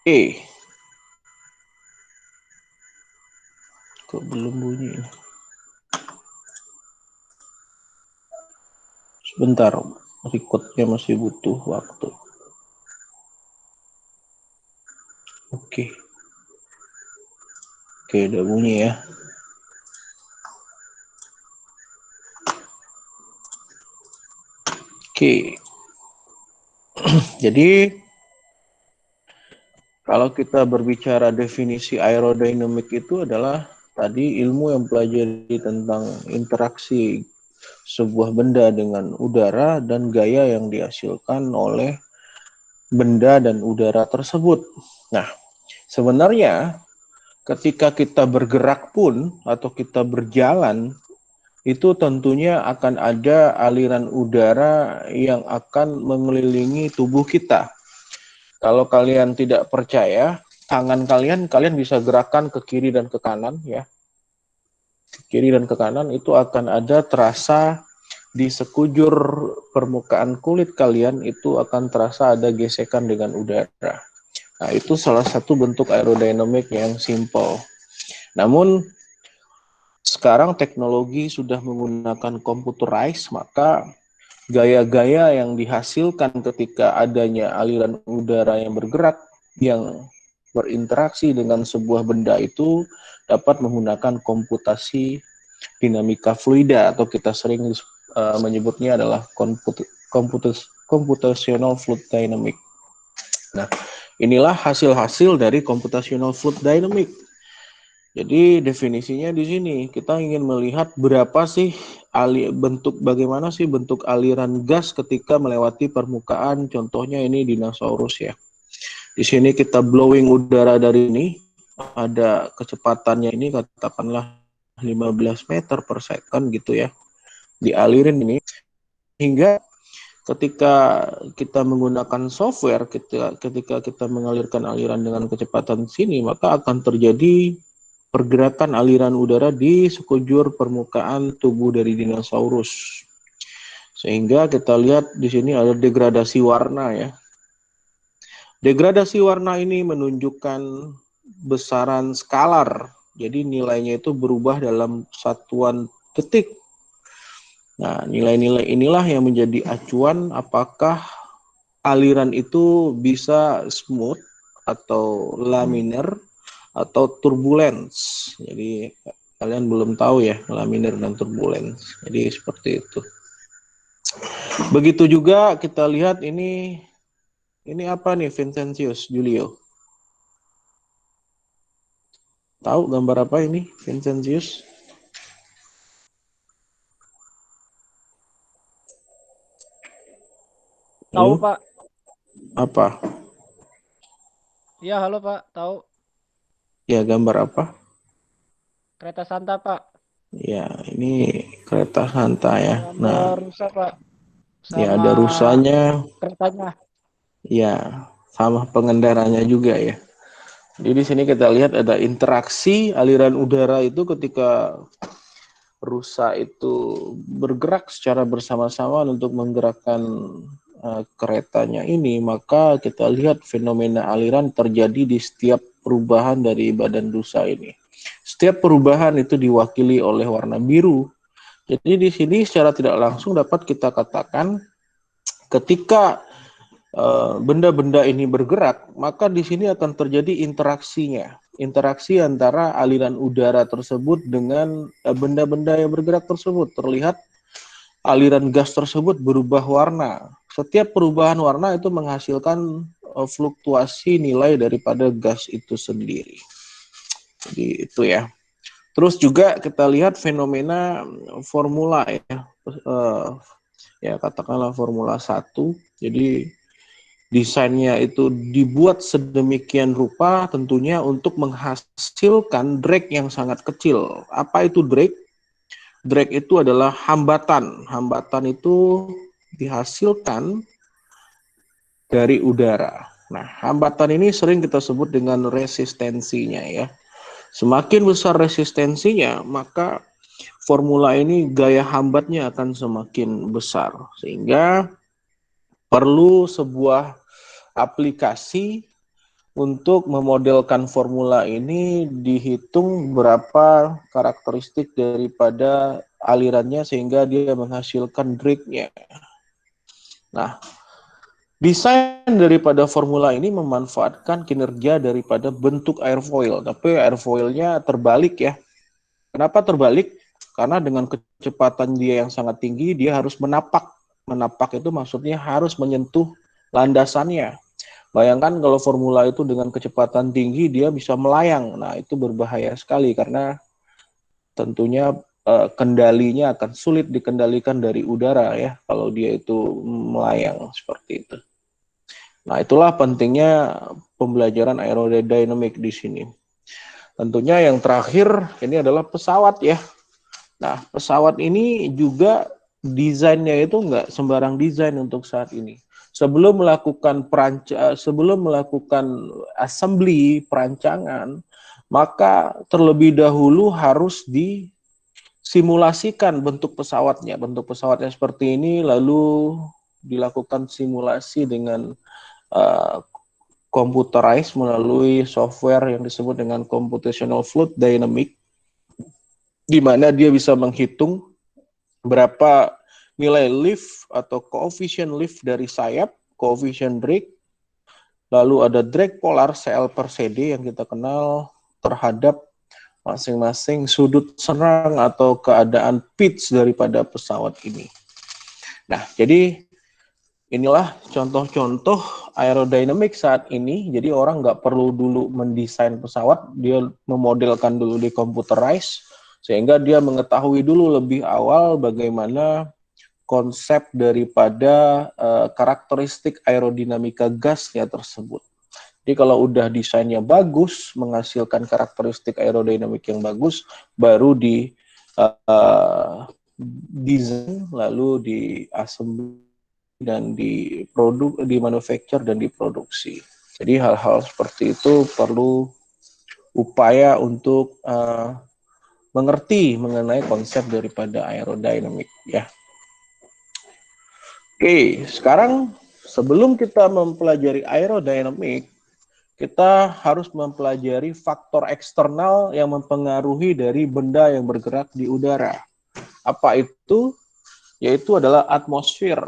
Kok belum bunyi? Sebentar, recordnya masih butuh waktu. Oke, udah bunyi ya. Jadi kalau kita berbicara definisi aerodinamik itu adalah tadi ilmu yang pelajari tentang interaksi sebuah benda dengan udara dan gaya yang dihasilkan oleh benda dan udara tersebut. Nah, sebenarnya ketika kita bergerak pun atau kita berjalan, itu tentunya akan ada aliran udara yang akan mengelilingi tubuh kita. Kalau kalian tidak percaya, tangan kalian bisa gerakan ke kiri dan ke kanan ya. Kiri dan ke kanan itu akan ada terasa di sekujur permukaan kulit kalian itu akan terasa ada gesekan dengan udara. Nah, itu salah satu bentuk aerodinamik yang simple. Namun sekarang teknologi sudah menggunakan computerized, maka gaya-gaya yang dihasilkan ketika adanya aliran udara yang bergerak, yang berinteraksi dengan sebuah benda itu dapat menggunakan komputasi dinamika fluida atau kita sering menyebutnya adalah computational fluid dynamic. Nah, inilah hasil-hasil dari computational fluid dynamic. Jadi definisinya di sini kita ingin melihat berapa sih bagaimana sih bentuk aliran gas ketika melewati permukaan. Contohnya ini dinosaurus ya. Di sini kita blowing udara dari ini, ada kecepatannya ini katakanlah 15 meter per second gitu ya. Dialirin ini hingga ketika kita menggunakan software, ketika kita mengalirkan aliran dengan kecepatan sini, maka akan terjadi pergerakan aliran udara di sekujur permukaan tubuh dari dinosaurus. Sehingga kita lihat di sini ada degradasi warna ya. Degradasi warna ini menunjukkan besaran skalar. Jadi nilainya itu berubah dalam satuan detik. Nah, nilai-nilai inilah yang menjadi acuan apakah aliran itu bisa smooth atau laminar atau turbulence. Jadi kalian belum tahu ya laminar dan turbulence. Jadi seperti itu. Begitu juga kita lihat ini apa nih Vincentius Julio? Tahu gambar apa ini Vincentius? Tahu, Halo? Pak. Apa? Iya, halo, Pak. Tahu. Ya gambar apa? Kereta Santa, Pak. Ya ini kereta Santa ya. Yang ada Nah, rusa, Pak. ya Sama ada rusanya. keretanya. Ya sama pengendaranya juga ya. Jadi di sini kita lihat ada interaksi aliran udara itu ketika rusa itu bergerak secara bersama-sama untuk menggerakkan keretanya ini, maka kita lihat fenomena aliran terjadi di setiap perubahan dari badan rusa ini. Setiap perubahan itu diwakili oleh warna biru. Jadi di sini secara tidak langsung dapat kita katakan ketika benda-benda ini bergerak, maka di sini akan terjadi interaksinya. Interaksi antara aliran udara tersebut dengan benda-benda yang bergerak tersebut. Terlihat aliran gas tersebut berubah warna. Setiap perubahan warna itu menghasilkan fluktuasi nilai daripada gas itu sendiri. Jadi itu ya. Terus juga kita lihat fenomena formula ya. Ya katakanlah formula 1. Jadi desainnya itu dibuat sedemikian rupa tentunya untuk menghasilkan drag yang sangat kecil. Apa itu drag? Drag itu adalah hambatan. Hambatan itu dihasilkan dari udara. Nah, hambatan ini sering kita sebut dengan resistensinya ya. Semakin besar resistensinya, maka formula ini gaya hambatnya akan semakin besar. Sehingga perlu sebuah aplikasi untuk memodelkan formula ini dihitung berapa karakteristik daripada alirannya sehingga dia menghasilkan dragnya. Nah, desain daripada formula ini memanfaatkan kinerja daripada bentuk airfoil, tapi airfoilnya terbalik ya. Kenapa terbalik? Karena dengan kecepatan dia yang sangat tinggi, dia harus menapak. Menapak itu maksudnya harus menyentuh landasannya. Bayangkan kalau formula itu dengan kecepatan tinggi, dia bisa melayang. Nah, itu berbahaya sekali karena tentunya kendalinya akan sulit dikendalikan dari udara ya, kalau dia itu melayang seperti itu. Nah, itulah pentingnya pembelajaran aerodinamik di sini. Tentunya yang terakhir ini adalah pesawat ya. Nah, pesawat ini juga desainnya itu nggak sembarang desain untuk saat ini. Sebelum melakukan assembly perancangan, maka terlebih dahulu harus disimulasikan bentuk pesawatnya. Bentuk pesawatnya seperti ini, lalu dilakukan simulasi dengan uh, computerized melalui software yang disebut dengan computational fluid dynamic, di mana dia bisa menghitung berapa nilai lift atau koefisien lift dari sayap, koefisien drag, lalu ada drag polar CL per CD yang kita kenal terhadap masing-masing sudut serang atau keadaan pitch daripada pesawat ini. Nah, jadi inilah contoh-contoh aerodinamik saat ini. Jadi orang nggak perlu dulu mendesain pesawat, dia memodelkan dulu di computerized, sehingga dia mengetahui dulu lebih awal bagaimana konsep daripada karakteristik aerodinamika gasnya tersebut. Jadi kalau udah desainnya bagus, menghasilkan karakteristik aerodinamik yang bagus, baru di desain, lalu di assembly dan di manufacture dan diproduksi. Jadi hal-hal seperti itu perlu upaya untuk mengerti mengenai konsep daripada aerodinamik ya. Oke, sekarang sebelum kita mempelajari aerodinamik, kita harus mempelajari faktor eksternal yang mempengaruhi dari benda yang bergerak di udara. Apa itu? Yaitu adalah atmosfer.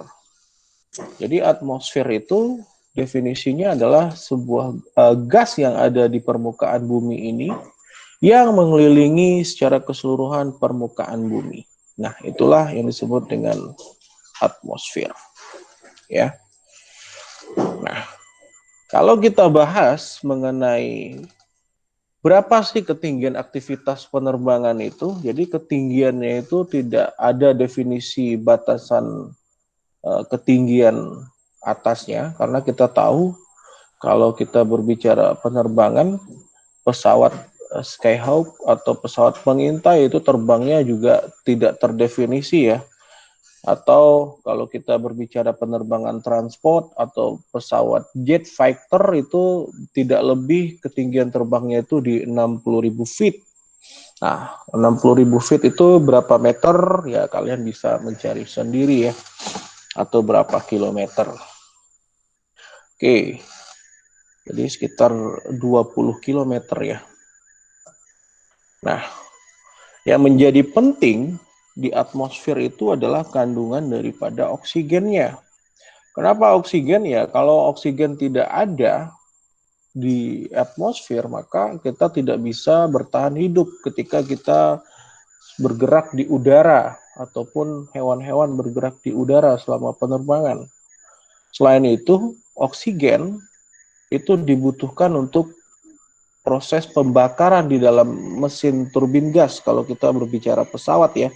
Jadi atmosfer itu definisinya adalah sebuah gas yang ada di permukaan bumi ini yang mengelilingi secara keseluruhan permukaan bumi. Nah, itulah yang disebut dengan atmosfer. Ya. Nah, kalau kita bahas mengenai berapa sih ketinggian aktivitas penerbangan itu, jadi ketinggiannya itu tidak ada definisi batasan ketinggian atasnya, karena kita tahu kalau kita berbicara penerbangan, pesawat Skyhawk atau pesawat pengintai itu terbangnya juga tidak terdefinisi ya. Atau kalau kita berbicara penerbangan transport atau pesawat jet fighter itu tidak lebih ketinggian terbangnya itu di 60.000 feet. Nah, 60.000 feet itu berapa meter? Ya kalian bisa mencari sendiri ya. Atau berapa kilometer. Oke. Jadi sekitar 20 kilometer ya. Nah, yang menjadi penting di atmosfer itu adalah kandungan daripada oksigennya. Kenapa oksigen ya? Kalau oksigen tidak ada di atmosfer, maka kita tidak bisa bertahan hidup ketika kita bergerak di udara ataupun hewan-hewan bergerak di udara selama penerbangan. Selain itu, oksigen itu dibutuhkan untuk proses pembakaran di dalam mesin turbin gas kalau kita berbicara pesawat ya.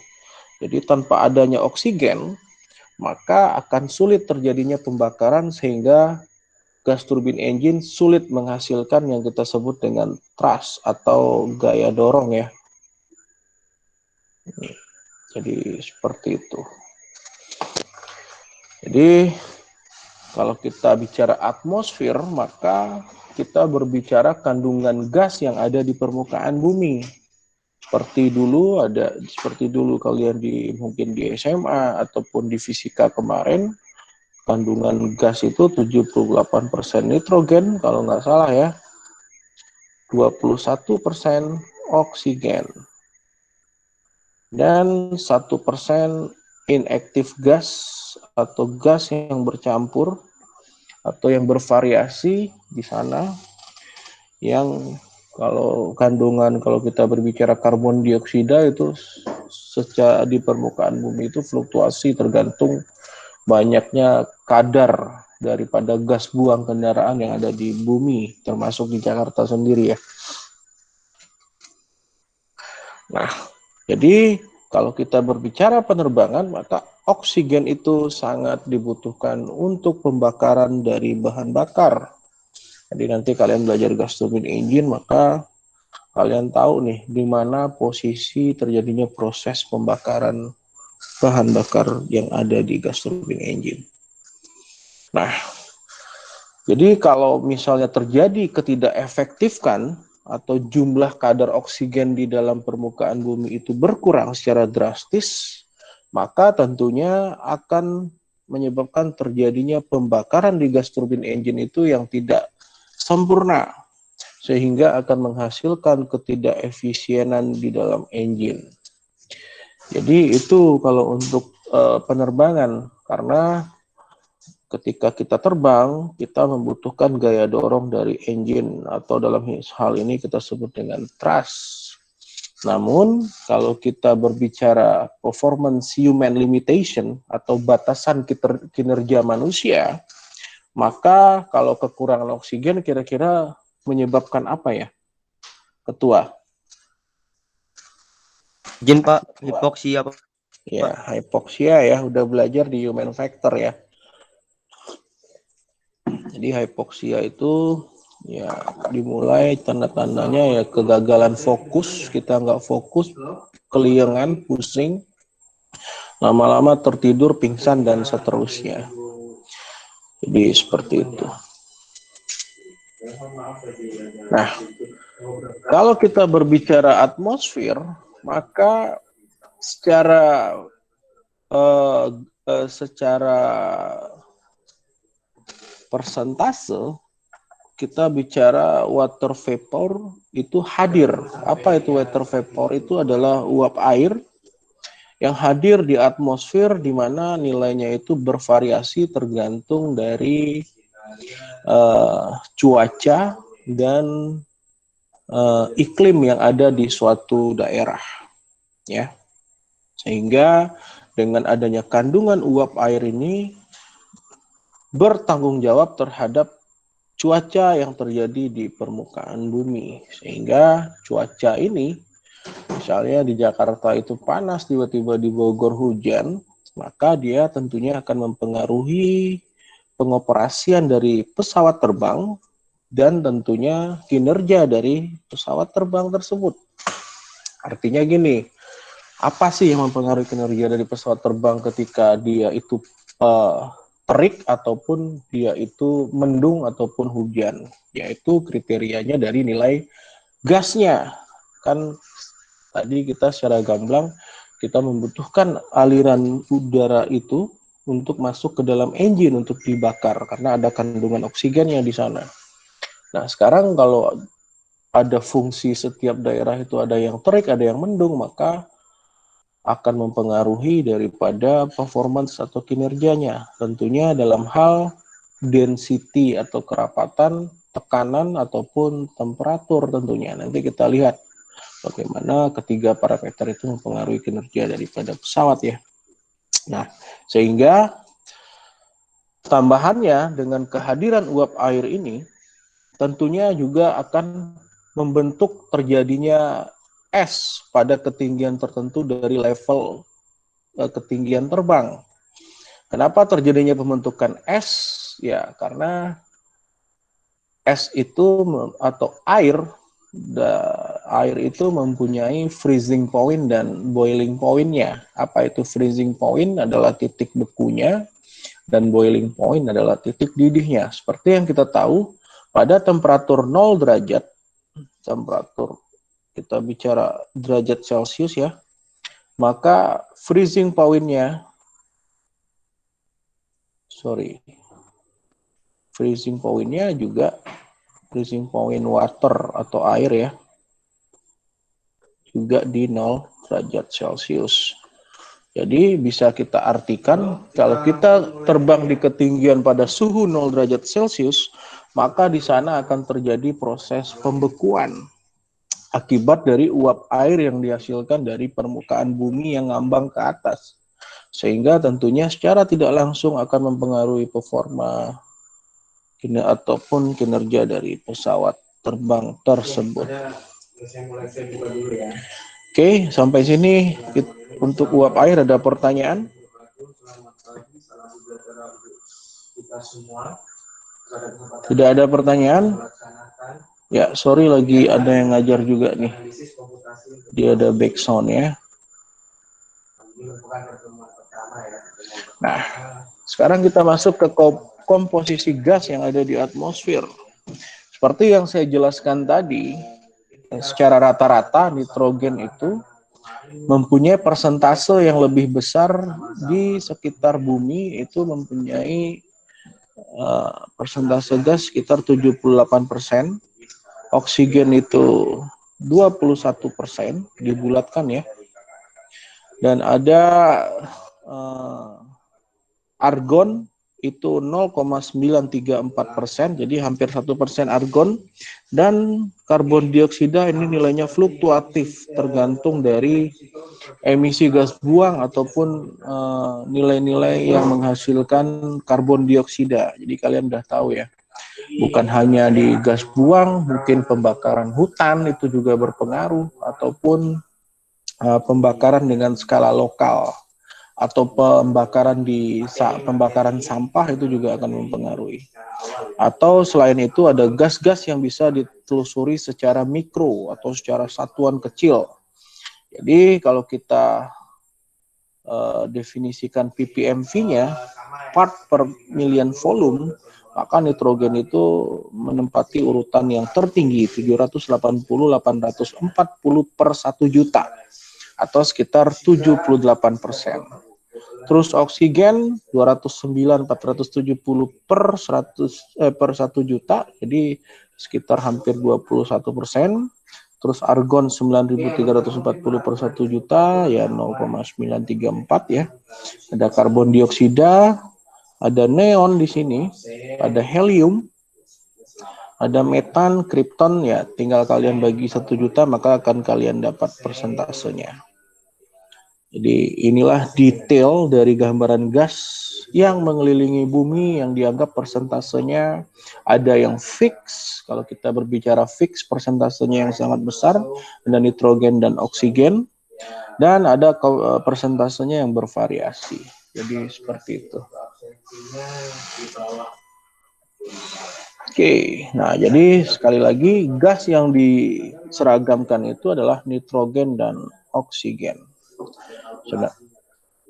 Jadi tanpa adanya oksigen, maka akan sulit terjadinya pembakaran sehingga gas turbin engine sulit menghasilkan yang kita sebut dengan thrust atau gaya dorong ya. Jadi seperti itu. Jadi kalau kita bicara atmosfer, maka kita berbicara kandungan gas yang ada di permukaan bumi. Seperti dulu kalian mungkin di SMA ataupun di fisika kemarin, kandungan gas itu 78% nitrogen kalau nggak salah ya, 21% oksigen, dan 1% inactive gas atau gas yang bercampur atau yang bervariasi di sana, yang kalau kita berbicara karbon dioksida itu secara di permukaan bumi itu fluktuasi tergantung banyaknya kadar daripada gas buang kendaraan yang ada di bumi, termasuk di Jakarta sendiri ya. Nah, jadi kalau kita berbicara penerbangan, maka oksigen itu sangat dibutuhkan untuk pembakaran dari bahan bakar. Jadi nanti kalian belajar gas turbine engine, maka kalian tahu nih di mana posisi terjadinya proses pembakaran bahan bakar yang ada di gas turbine engine. Nah, jadi kalau misalnya terjadi ketidakefektifan atau jumlah kadar oksigen di dalam permukaan bumi itu berkurang secara drastis, maka tentunya akan menyebabkan terjadinya pembakaran di gas turbine engine itu yang tidak sempurna, sehingga akan menghasilkan ketidakefisienan di dalam engine. Jadi itu kalau untuk penerbangan, karena ketika kita terbang, kita membutuhkan gaya dorong dari engine, atau dalam hal ini kita sebut dengan thrust. Namun, kalau kita berbicara performance human limitation atau batasan kinerja manusia, maka kalau kekurangan oksigen kira-kira menyebabkan apa ya, Ketua? Izin Pak, hipoksia Pak. Ya, hypoxia ya, udah belajar di human factor ya. Jadi hypoxia itu ya dimulai tanda-tandanya ya kegagalan fokus, kita nggak fokus, keliengan, pusing, lama-lama tertidur, pingsan, dan seterusnya. Jadi seperti itu. Nah, kalau kita berbicara atmosfer, maka secara persentase kita bicara water vapor itu hadir. Apa itu water vapor? Itu adalah uap air yang hadir di atmosfer, di mana nilainya itu bervariasi tergantung dari cuaca dan iklim yang ada di suatu daerah, ya. Sehingga dengan adanya kandungan uap air ini bertanggung jawab terhadap cuaca yang terjadi di permukaan bumi. Sehingga cuaca ini, misalnya di Jakarta itu panas, tiba-tiba di Bogor hujan, maka dia tentunya akan mempengaruhi pengoperasian dari pesawat terbang dan tentunya kinerja dari pesawat terbang tersebut. Artinya gini, apa sih yang mempengaruhi kinerja dari pesawat terbang ketika dia itu terik ataupun dia itu mendung ataupun hujan? Yaitu kriterianya dari nilai gasnya. Kan tadi kita secara gamblang kita membutuhkan aliran udara itu untuk masuk ke dalam engine untuk dibakar karena ada kandungan oksigennya di sana. Nah, sekarang kalau ada fungsi setiap daerah itu ada yang terik, ada yang mendung, maka akan mempengaruhi daripada performance atau kinerjanya. Tentunya dalam hal density atau kerapatan, tekanan ataupun temperatur tentunya. Nanti kita lihat bagaimana ketiga parameter itu mempengaruhi kinerja daripada pesawat ya. Nah, sehingga tambahannya dengan kehadiran uap air ini tentunya juga akan membentuk terjadinya es pada ketinggian tertentu dari level ketinggian terbang. Kenapa terjadinya pembentukan es? Ya, karena es itu atau air itu mempunyai freezing point dan boiling point-nya. Apa itu freezing point? Adalah titik bekunya, dan boiling point adalah titik didihnya. Seperti yang kita tahu, pada temperatur 0 derajat, temperatur kita bicara derajat Celcius ya, maka freezing point-nya freezing point-nya juga freezing point water atau air ya, juga di 0 derajat Celcius. Jadi bisa kita artikan kalau kita terbang di ketinggian pada suhu 0 derajat Celcius, maka di sana akan terjadi proses pembekuan akibat dari uap air yang dihasilkan dari permukaan bumi yang ngambang ke atas. Sehingga tentunya secara tidak langsung akan mempengaruhi performa ataupun kinerja dari pesawat terbang tersebut. Oke, sampai sini untuk uap air ada pertanyaan? Tidak ada pertanyaan? Ya, sorry lagi ada yang ngajar juga nih. Dia ada background ya. Nah, sekarang kita masuk ke komposisi gas yang ada di atmosfer. Seperti yang saya jelaskan tadi, secara rata-rata nitrogen itu mempunyai persentase yang lebih besar di sekitar bumi, itu mempunyai persentase gas sekitar 78%, oksigen itu 21% dibulatkan ya, dan ada argon itu 0,934%, jadi hampir 1% argon, dan karbon dioksida ini nilainya fluktuatif tergantung dari emisi gas buang ataupun nilai-nilai yang menghasilkan karbon dioksida. Jadi kalian udah tahu ya, bukan hanya di gas buang, mungkin pembakaran hutan itu juga berpengaruh, ataupun pembakaran dengan skala lokal, atau pembakaran sampah itu juga akan mempengaruhi. Atau selain itu ada gas-gas yang bisa ditelusuri secara mikro atau secara satuan kecil. Jadi kalau kita definisikan ppmv-nya, part per million volume, maka nitrogen itu menempati urutan yang tertinggi 780-840 per 1 juta atau sekitar 78%. Terus oksigen 209-470 per 1 juta, jadi sekitar hampir 21%. Terus argon 9.340 per 1 juta, ya 0,934 ya. Ada karbon dioksida, ada neon di sini, ada helium, ada metan, kripton, ya tinggal kalian bagi 1 juta maka akan kalian dapat persentasenya. Jadi inilah detail dari gambaran gas yang mengelilingi bumi yang dianggap persentasenya ada yang fix. Kalau kita berbicara fix, persentasenya yang sangat besar, ada nitrogen dan oksigen, dan ada persentasenya yang bervariasi. Jadi seperti itu. Oke, nah jadi sekali lagi gas yang diseragamkan itu adalah nitrogen dan oksigen.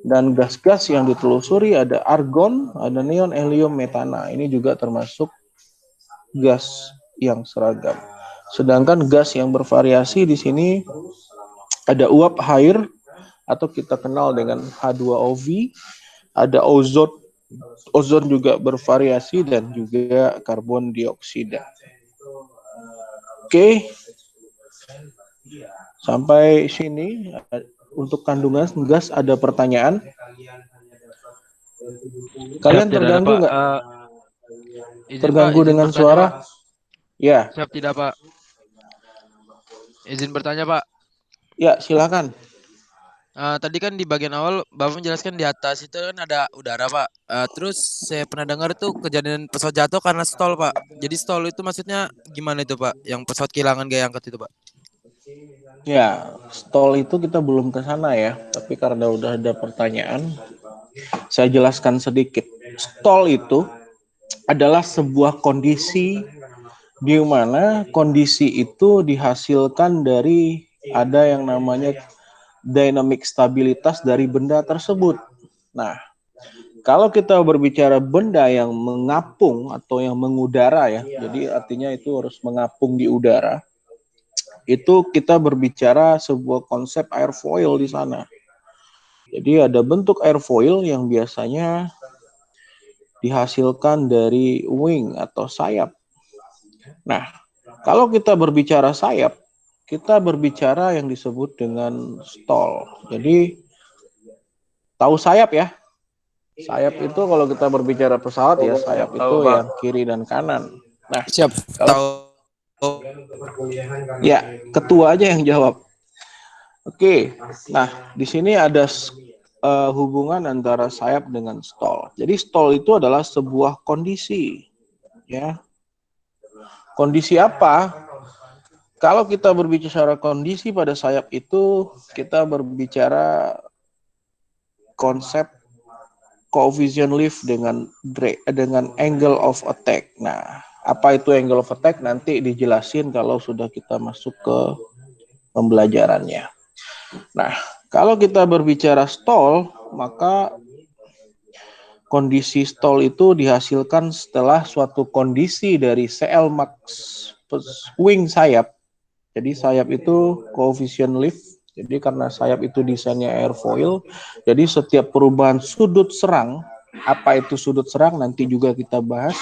Dan gas-gas yang ditelusuri ada argon, ada neon, helium, metana. Ini juga termasuk gas yang seragam. Sedangkan gas yang bervariasi di sini ada uap air atau kita kenal dengan H2OV, ada ozon juga bervariasi, dan juga karbon dioksida. Oke. Sampai sini untuk kandungan gas ada pertanyaan? Kalian terganggu nggak? Terganggu dengan suara? Pak. Ya. Siap tidak, Pak? Izin bertanya, Pak. Ya, silakan. Tadi kan di bagian awal Bapak menjelaskan di atas itu kan ada udara, Pak. Terus saya pernah dengar tuh kejadian pesawat jatuh karena stall, Pak. Jadi stall itu maksudnya gimana itu, Pak? Yang pesawat kehilangan gaya angkat itu, Pak? Ya, stall itu kita belum ke sana ya. Tapi karena udah ada pertanyaan, saya jelaskan sedikit. Stall itu adalah sebuah kondisi di mana kondisi itu dihasilkan dari ada yang namanya dynamic stabilitas dari benda tersebut. Nah, kalau kita berbicara benda yang mengapung atau yang mengudara ya, jadi artinya itu harus mengapung di udara, itu kita berbicara sebuah konsep airfoil di sana. Jadi ada bentuk airfoil yang biasanya dihasilkan dari wing atau sayap. Nah, kalau kita berbicara sayap, kita berbicara yang disebut dengan stall. Jadi, tahu sayap ya? Sayap itu kalau kita berbicara pesawat ya, sayap itu yang kiri dan kanan. Nah, Siap. kalau Tahu. ya, ketua aja yang jawab. Oke, nah di sini ada hubungan antara sayap dengan stall. Jadi stall itu adalah sebuah kondisi, ya. Kondisi apa? Kalau kita berbicara kondisi pada sayap itu, kita berbicara konsep coefficient lift dengan angle of attack. Nah, apa itu angle of attack nanti dijelasin kalau sudah kita masuk ke pembelajarannya. Nah, kalau kita berbicara stall, maka kondisi stall itu dihasilkan setelah suatu kondisi dari CLmax wing sayap. Jadi sayap itu coefficient lift. Jadi karena sayap itu desainnya airfoil, jadi setiap perubahan sudut serang, apa itu sudut serang nanti juga kita bahas,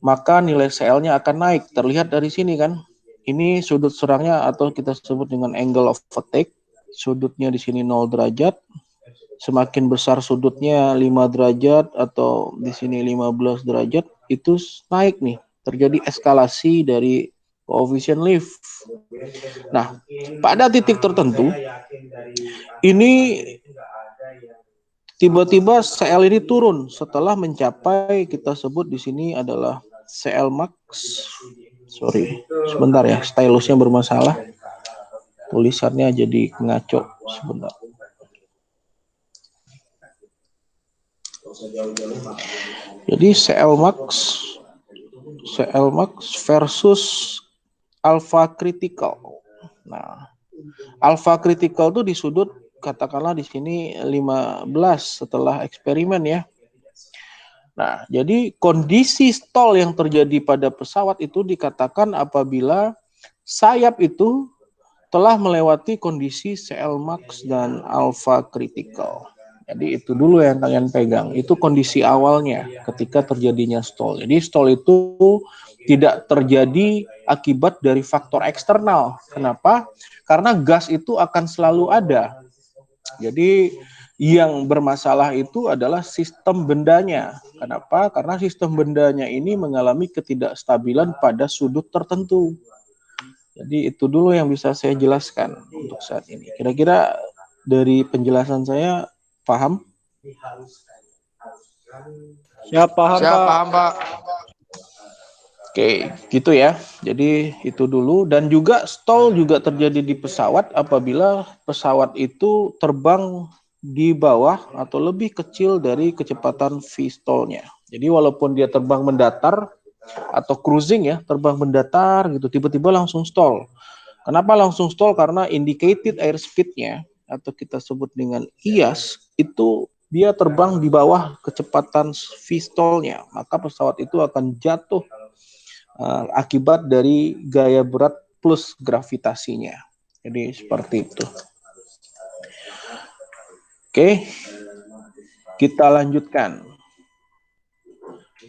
maka nilai CL-nya akan naik. Terlihat dari sini kan. Ini sudut serangnya atau kita sebut dengan angle of attack. Sudutnya di sini 0 derajat. Semakin besar sudutnya 5 derajat atau di sini 15 derajat, itu naik nih. Terjadi eskalasi dari coefficient lift. Nah, pada titik tertentu ini tiba-tiba CL ini turun setelah mencapai, kita sebut di sini adalah CLmax. Sorry, sebentar ya, stylusnya bermasalah. Tulisannya jadi ngaco sebentar. Jadi CLmax versus alpha critical. Nah, alpha critical itu di sudut katakanlah di sini 15 setelah eksperimen ya. Nah, jadi kondisi stall yang terjadi pada pesawat itu dikatakan apabila sayap itu telah melewati kondisi CLmax dan alpha critical. Jadi itu dulu yang kalian pegang. Itu kondisi awalnya ketika terjadinya stall. Jadi stall itu tidak terjadi akibat dari faktor eksternal. Kenapa? Karena gas itu akan selalu ada. Jadi yang bermasalah itu adalah sistem bendanya. Kenapa? Karena sistem bendanya ini mengalami ketidakstabilan pada sudut tertentu. Jadi itu dulu yang bisa saya jelaskan untuk saat ini. Kira-kira dari penjelasan saya paham? Siap, paham, Siap, Pak. paham, Pak. Oke, gitu ya. Jadi itu dulu. Dan juga stall juga terjadi di pesawat apabila pesawat itu terbang di bawah atau lebih kecil dari kecepatan V-stall-nya. Jadi walaupun dia terbang mendatar atau cruising ya, terbang mendatar gitu, tiba-tiba langsung stall. Kenapa langsung stall? Karena indicated airspeed-nya atau kita sebut dengan IAS itu dia terbang di bawah kecepatan V-stall-nya. Maka pesawat itu akan jatuh akibat dari gaya berat plus gravitasinya. Jadi seperti itu. Oke, kita lanjutkan.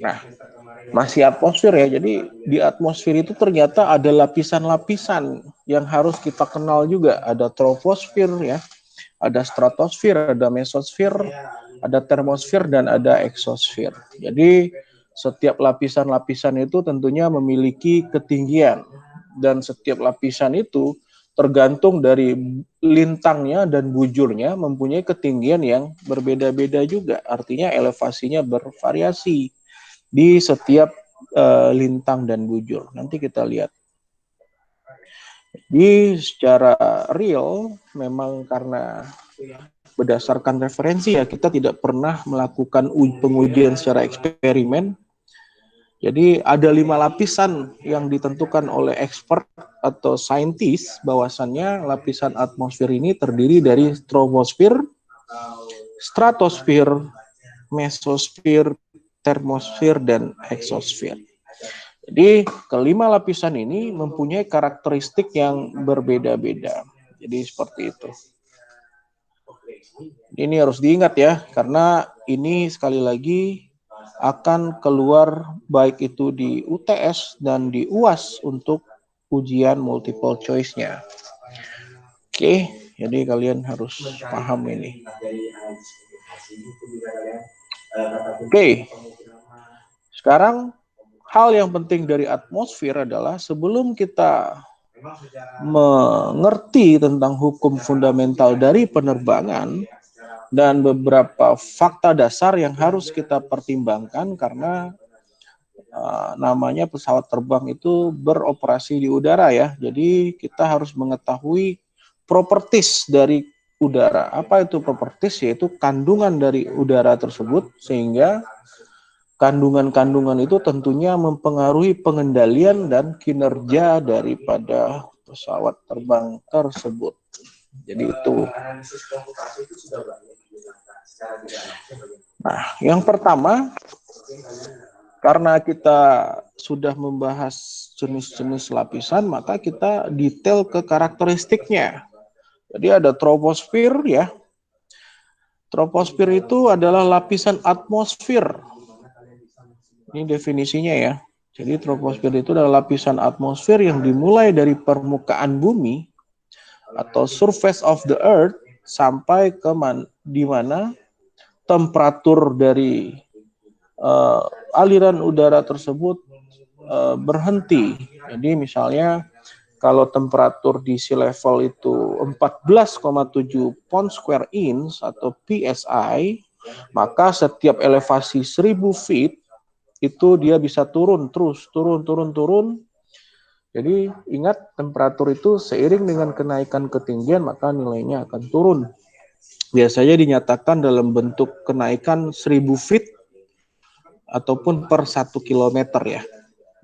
Nah, masih atmosfer ya. Jadi di atmosfer itu ternyata ada lapisan-lapisan yang harus kita kenal juga. Ada troposfer ya, ada stratosfer, ada mesosfer, ada termosfer, dan ada eksosfer. Jadi setiap lapisan-lapisan itu tentunya memiliki ketinggian. Dan setiap lapisan itu tergantung dari lintangnya dan bujurnya mempunyai ketinggian yang berbeda-beda juga. Artinya elevasinya bervariasi di setiap lintang dan bujur. Nanti kita lihat. Jadi secara real memang karena berdasarkan referensi ya kita tidak pernah melakukan pengujian secara eksperimen. Jadi ada 5 lapisan yang ditentukan oleh expert atau saintis bahwasannya lapisan atmosfer ini terdiri dari troposfer, stratosfer, mesosfer, termosfer, dan eksosfer. Jadi kelima lapisan ini mempunyai karakteristik yang berbeda-beda. Jadi seperti itu. Ini harus diingat ya, karena ini sekali lagi akan keluar baik itu di UTS dan di UAS untuk ujian multiple choice-nya. Oke, jadi kalian harus paham ini. Oke, sekarang hal yang penting dari atmosfer adalah sebelum kita mengerti tentang hukum fundamental dari penerbangan dan beberapa fakta dasar yang harus kita pertimbangkan karena namanya pesawat terbang itu beroperasi di udara ya. Jadi kita harus mengetahui properties dari udara. Apa itu properties? Yaitu kandungan dari udara tersebut, sehingga kandungan-kandungan itu tentunya mempengaruhi pengendalian dan kinerja daripada pesawat terbang tersebut. Jadi itu. Nah, yang pertama, karena kita sudah membahas jenis-jenis lapisan, maka kita detail ke karakteristiknya. Jadi ada troposfer ya. Troposfer itu adalah lapisan atmosfer. Ini definisinya ya. Jadi troposfer itu adalah lapisan atmosfer yang dimulai dari permukaan bumi atau surface of the earth sampai ke di mana temperatur dari aliran udara tersebut berhenti. Jadi misalnya kalau temperatur di sea level itu 14,7 pound square inch atau PSI, maka setiap elevasi 1000 feet itu dia bisa turun terus, turun. Jadi ingat, temperatur itu seiring dengan kenaikan ketinggian maka nilainya akan turun. Biasanya dinyatakan dalam bentuk kenaikan 1000 feet ataupun per 1 kilometer ya.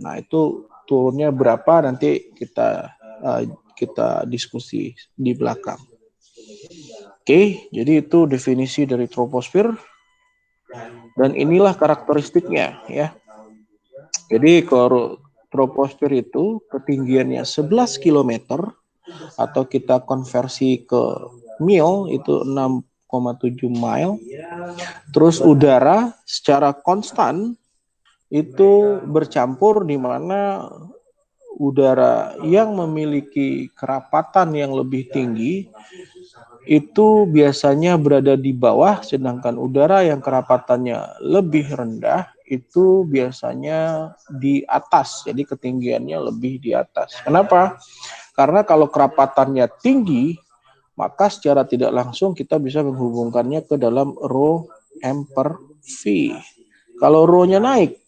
Nah, itu turunnya berapa nanti kita diskusi di belakang. Oke, jadi itu definisi dari troposfer dan inilah karakteristiknya ya. Jadi kalau troposfer itu ketinggiannya 11 km atau kita konversi ke mil itu 6,7 mile. Terus udara secara konstan itu bercampur, di mana udara yang memiliki kerapatan yang lebih tinggi itu biasanya berada di bawah, sedangkan udara yang kerapatannya lebih rendah itu biasanya di atas. Jadi ketinggiannya lebih di atas. Kenapa? Karena kalau kerapatannya tinggi, maka secara tidak langsung kita bisa menghubungkannya ke dalam rho m per v. Kalau rho-nya naik,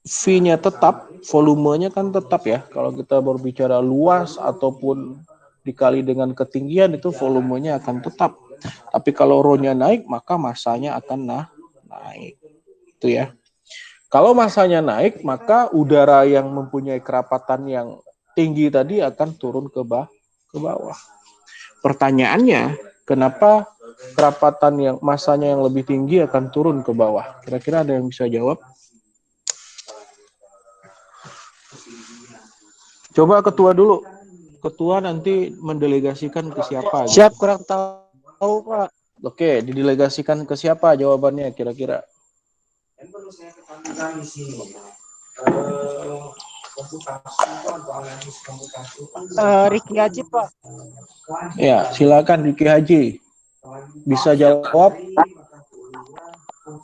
V-nya tetap, volumenya kan tetap ya. Kalau kita berbicara luas ataupun dikali dengan ketinggian, itu volumenya akan tetap. Tapi kalau rho-nya naik, maka masanya akan naik. Itu ya. Kalau masanya naik, maka udara yang mempunyai kerapatan yang tinggi tadi akan turun ke bawah. Pertanyaannya, kenapa kerapatan yang masanya yang lebih tinggi akan turun ke bawah? Kira-kira ada yang bisa jawab? Coba ketua dulu. Ketua nanti mendelegasikan ke siapa? Gitu. Siap, kurang tahu, Pak. Oke, didelegasikan ke siapa jawabannya kira-kira? Riki Haji, Pak. Ya, silakan Riki Haji. Bisa jawab?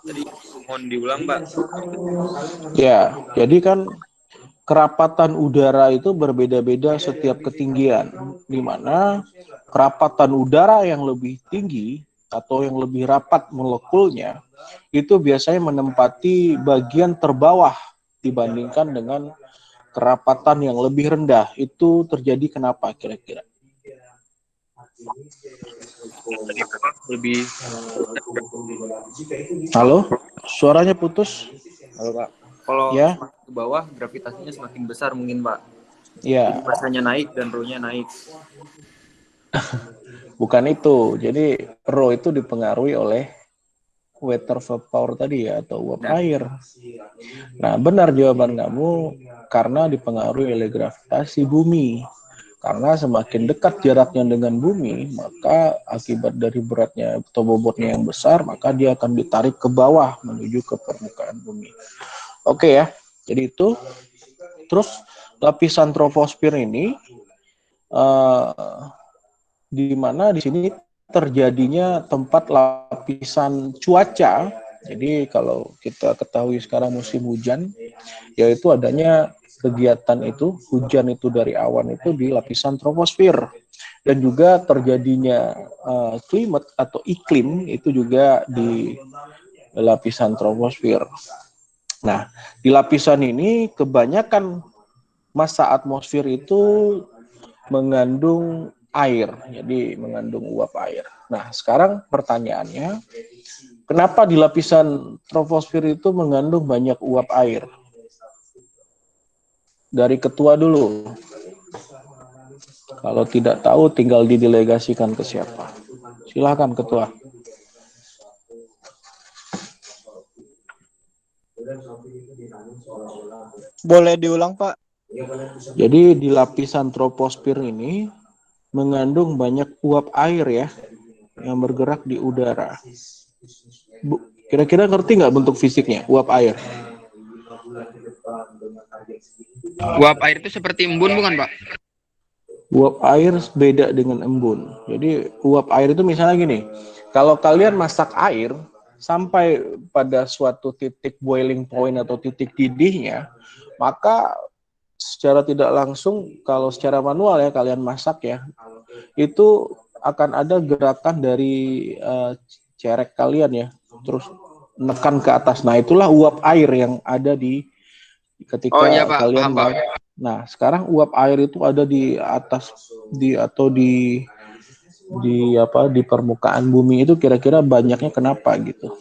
Tadi mohon diulang, Pak. Ya, jadi kan kerapatan udara itu berbeda-beda setiap ketinggian, di mana kerapatan udara yang lebih tinggi atau yang lebih rapat molekulnya itu biasanya menempati bagian terbawah dibandingkan dengan kerapatan yang lebih rendah. Itu terjadi kenapa kira-kira? Lebih. Halo, suaranya putus. Halo, Pak. Kalau Ya. semakin ke bawah, gravitasinya semakin besar mungkin, Pak. Ya. Jadi masanya naik dan rho-nya naik. Bukan itu. Jadi rho itu dipengaruhi oleh water vapor tadi ya, atau uap air. Nah, benar jawaban kamu, karena dipengaruhi oleh gravitasi bumi. Karena semakin dekat jaraknya dengan bumi, maka akibat dari beratnya atau bobotnya yang besar, maka dia akan ditarik ke bawah menuju ke permukaan bumi. Oke ya, jadi itu. Terus lapisan troposfer ini, di mana di sini terjadinya tempat lapisan cuaca. Jadi kalau kita ketahui sekarang musim hujan, yaitu adanya kegiatan itu, hujan itu dari awan itu di lapisan troposfer. Dan juga terjadinya climate atau iklim itu juga di lapisan troposfer. Nah, di lapisan ini kebanyakan massa atmosfer itu mengandung air, jadi mengandung uap air. Nah, sekarang pertanyaannya, kenapa di lapisan troposfer itu mengandung banyak uap air? Dari ketua dulu. Kalau tidak tahu, tinggal didelegasikan ke siapa. Silakan ketua. Boleh diulang, Pak? Jadi di lapisan troposfer ini mengandung banyak uap air ya, yang bergerak di udara. Kira-kira ngerti nggak bentuk fisiknya, uap air? Uap air itu seperti embun bukan, Pak? Uap air beda dengan embun. Jadi uap air itu misalnya gini, kalau kalian masak air sampai pada suatu titik boiling point atau titik didihnya, maka secara tidak langsung, kalau secara manual ya kalian masak ya, itu akan ada gerakan dari cerek kalian ya, terus menekan ke atas. Nah, itulah uap air yang ada di ketika Oh iya, Pak, kalian paham, Pak. Nah, sekarang uap air itu ada di atas di permukaan bumi itu kira-kira banyaknya kenapa gitu.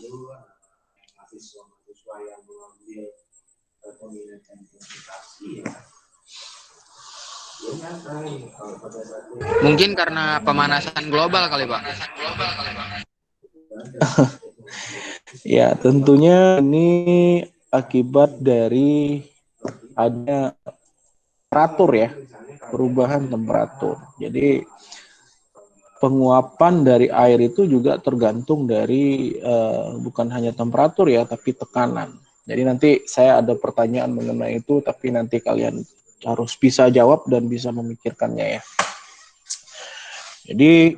Mungkin karena pemanasan global kali, Pak. Ya, tentunya ini akibat dari adanya temperatur ya, perubahan temperatur. Jadi penguapan dari air itu juga tergantung dari bukan hanya temperatur ya, tapi tekanan. Jadi nanti saya ada pertanyaan mengenai itu, tapi nanti kalian harus bisa jawab dan bisa memikirkannya ya. Jadi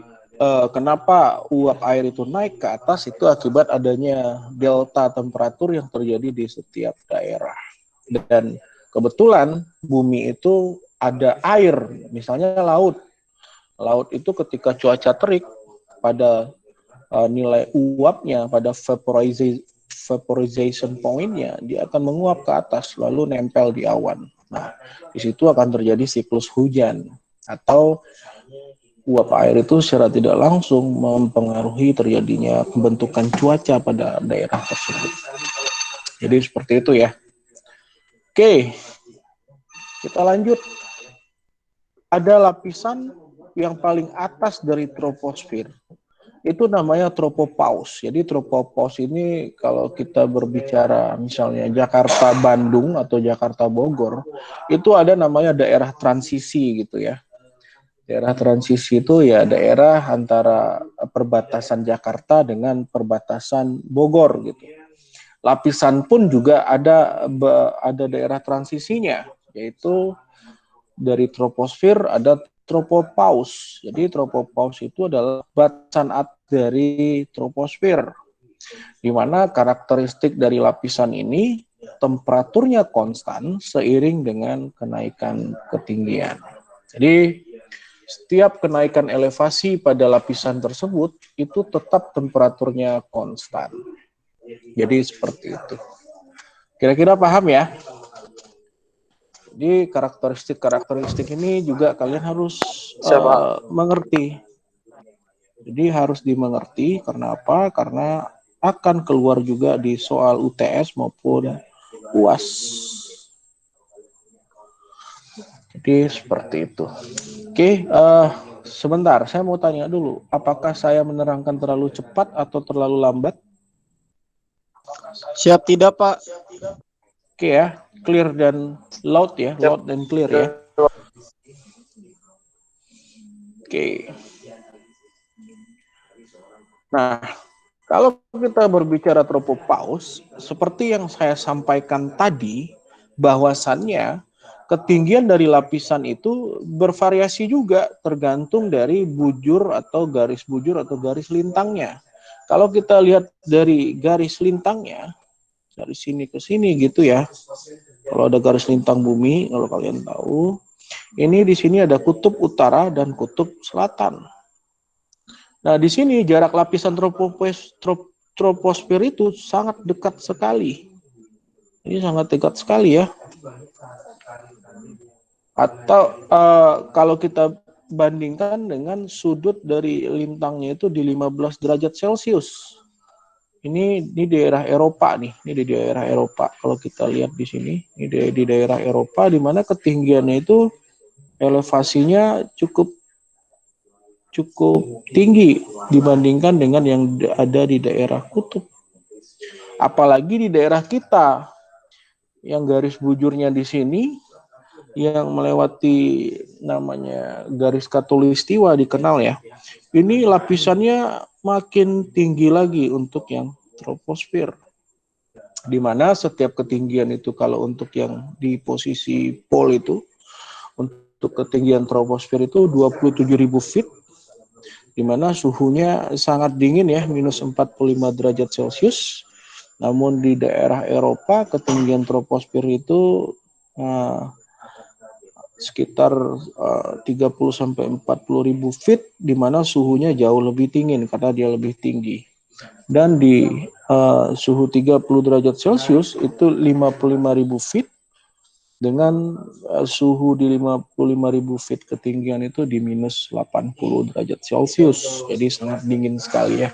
kenapa uap air itu naik ke atas itu akibat adanya delta temperatur yang terjadi di setiap daerah. Dan kebetulan bumi itu ada air, misalnya laut. Laut itu ketika cuaca terik, pada nilai uapnya, pada vaporization point-nya, dia akan menguap ke atas, lalu nempel di awan. Nah, di situ akan terjadi siklus hujan, atau uap air itu secara tidak langsung mempengaruhi terjadinya pembentukan cuaca pada daerah tersebut. Jadi seperti itu ya. Oke, kita lanjut. Ada lapisan yang paling atas dari troposfer, itu namanya tropopause. Jadi tropopause ini kalau kita berbicara misalnya Jakarta Bandung atau Jakarta Bogor, itu ada namanya daerah transisi gitu ya. Daerah transisi itu ya daerah antara perbatasan Jakarta dengan perbatasan Bogor gitu. Lapisan pun juga ada daerah transisinya, yaitu dari troposfer ada tropopause. Jadi tropopause itu adalah batasan atas dari troposfer, di mana karakteristik dari lapisan ini temperaturnya konstan seiring dengan kenaikan ketinggian. Jadi setiap kenaikan elevasi pada lapisan tersebut itu tetap temperaturnya konstan. Jadi seperti itu. Kira-kira paham ya? Jadi karakteristik ini juga kalian harus mengerti. Jadi harus dimengerti, karena apa? Karena akan keluar juga di soal UTS maupun UAS. Jadi seperti itu. Oke, sebentar, saya mau tanya dulu, apakah saya menerangkan terlalu cepat atau terlalu lambat? Siap tidak, Pak? Oke ya, clear dan loud ya, loud dan clear ya. Oke. Nah, kalau kita berbicara tropopause, seperti yang saya sampaikan tadi, bahwasannya ketinggian dari lapisan itu bervariasi juga tergantung dari bujur atau garis lintangnya. Kalau kita lihat dari garis lintangnya, dari sini ke sini gitu ya. Kalau ada garis lintang bumi, kalau kalian tahu, ini di sini ada kutub utara dan kutub selatan. Nah, di sini jarak lapisan troposfer itu sangat dekat sekali. Ini sangat dekat sekali ya. Atau kalau kita bandingkan dengan sudut dari lintangnya itu di 15 derajat Celcius. Ini di daerah Eropa nih, ini di daerah Eropa. Kalau kita lihat di sini, ini di daerah Eropa, di mana ketinggiannya itu elevasinya cukup tinggi dibandingkan dengan yang ada di daerah kutub. Apalagi di daerah kita, yang garis bujurnya di sini, yang melewati namanya garis khatulistiwa dikenal ya. Ini lapisannya makin tinggi lagi untuk yang troposfer. Di mana setiap ketinggian itu kalau untuk yang di posisi pol itu, untuk ketinggian troposfer itu 27.000 feet, di mana suhunya sangat dingin ya, minus 45 derajat Celcius. Namun di daerah Eropa ketinggian troposfer itu sekitar 30-40.000 feet, di mana suhunya jauh lebih dingin karena dia lebih tinggi. Dan di suhu 30 derajat Celcius itu 55.000 feet, dengan suhu di 55.000 feet ketinggian itu di minus 80 derajat Celcius. Jadi sangat dingin sekali ya.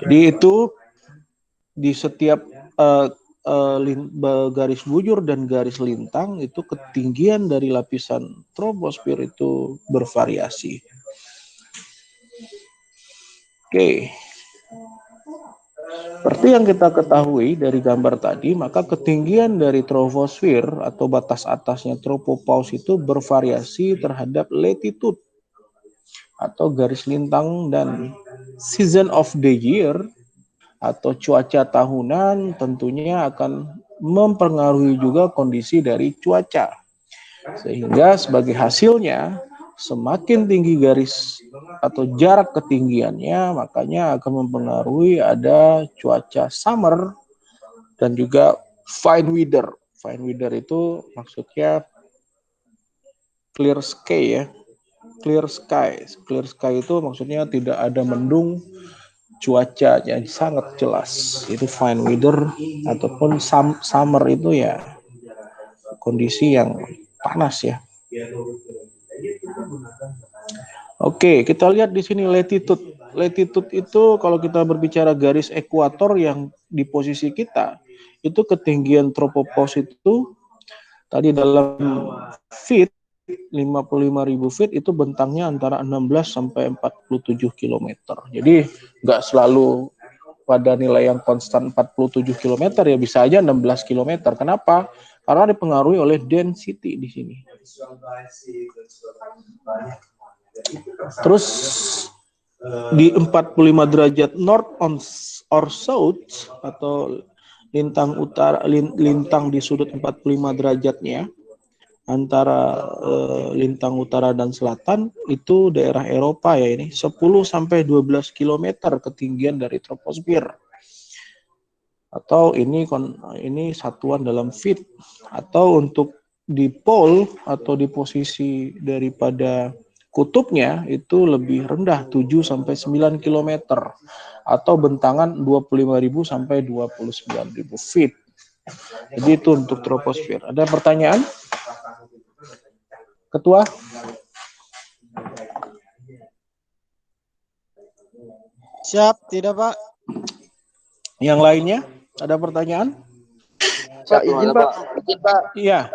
Jadi itu di setiap garis bujur dan garis lintang itu ketinggian dari lapisan troposfer itu bervariasi. Oke. Seperti yang kita ketahui dari gambar tadi, maka ketinggian dari troposfer atau batas atasnya tropopause itu bervariasi terhadap latitude atau garis lintang dan season of the year atau cuaca tahunan tentunya akan mempengaruhi juga kondisi dari cuaca. Sehingga sebagai hasilnya semakin tinggi garis atau jarak ketinggiannya, makanya akan mempengaruhi ada cuaca summer dan juga fine weather. Fine weather itu maksudnya clear sky ya. Clear sky. Clear sky itu maksudnya tidak ada mendung, cuacanya sangat jelas. Itu fine weather, ataupun summer itu ya kondisi yang panas ya. Oke, kita lihat di sini latitude. Latitude itu kalau kita berbicara garis ekuator yang di posisi kita, itu ketinggian tropopause itu tadi dalam feet 55.000 feet itu bentangnya antara 16 sampai 47 km. Jadi nggak selalu pada nilai yang konstan 47 km ya, bisa aja 16 km. Kenapa? Karena dipengaruhi oleh density di sini. Terus di 45 derajat north or south atau lintang utara, lintang di sudut 45 derajatnya antara lintang utara dan selatan itu daerah Eropa ya, ini 10 sampai 12 km ketinggian dari troposfer. Atau ini satuan dalam feet. Atau untuk di pol atau di posisi daripada kutubnya itu lebih rendah, 7 sampai 9 km atau bentangan 25.000 sampai 29.000 feet. Jadi itu untuk troposfer. Ada pertanyaan? Ketua? Siap, tidak Pak? Yang lainnya? Ada pertanyaan? Pak, izin Pak. Iya.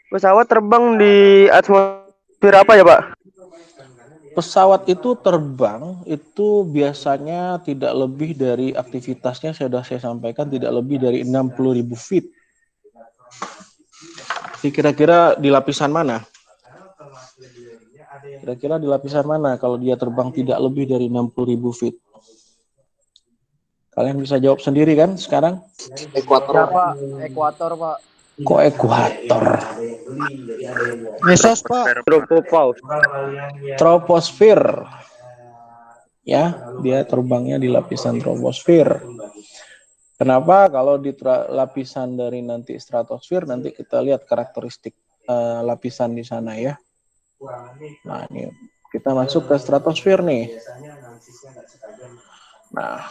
Pesawat terbang di atmosfer apa ya Pak? Pesawat itu terbang itu biasanya tidak lebih dari aktivitasnya, sudah saya sampaikan, tidak lebih dari 60.000 feet. Kira-kira di lapisan mana? Kira-kira di lapisan mana kalau dia terbang tidak lebih dari 60.000 feet? Kalian bisa jawab sendiri kan sekarang? Ekuator. Ya Pak, ekuator Pak. Kok ekuator? Mesos Pak. Tropopause. Troposfer. Ya, dia terbangnya di lapisan troposfer. Kenapa? Kalau di lapisan dari nanti stratosfer, nanti kita lihat karakteristik lapisan di sana ya. Nah, ini kita masuk ke stratosfer nih. Nah,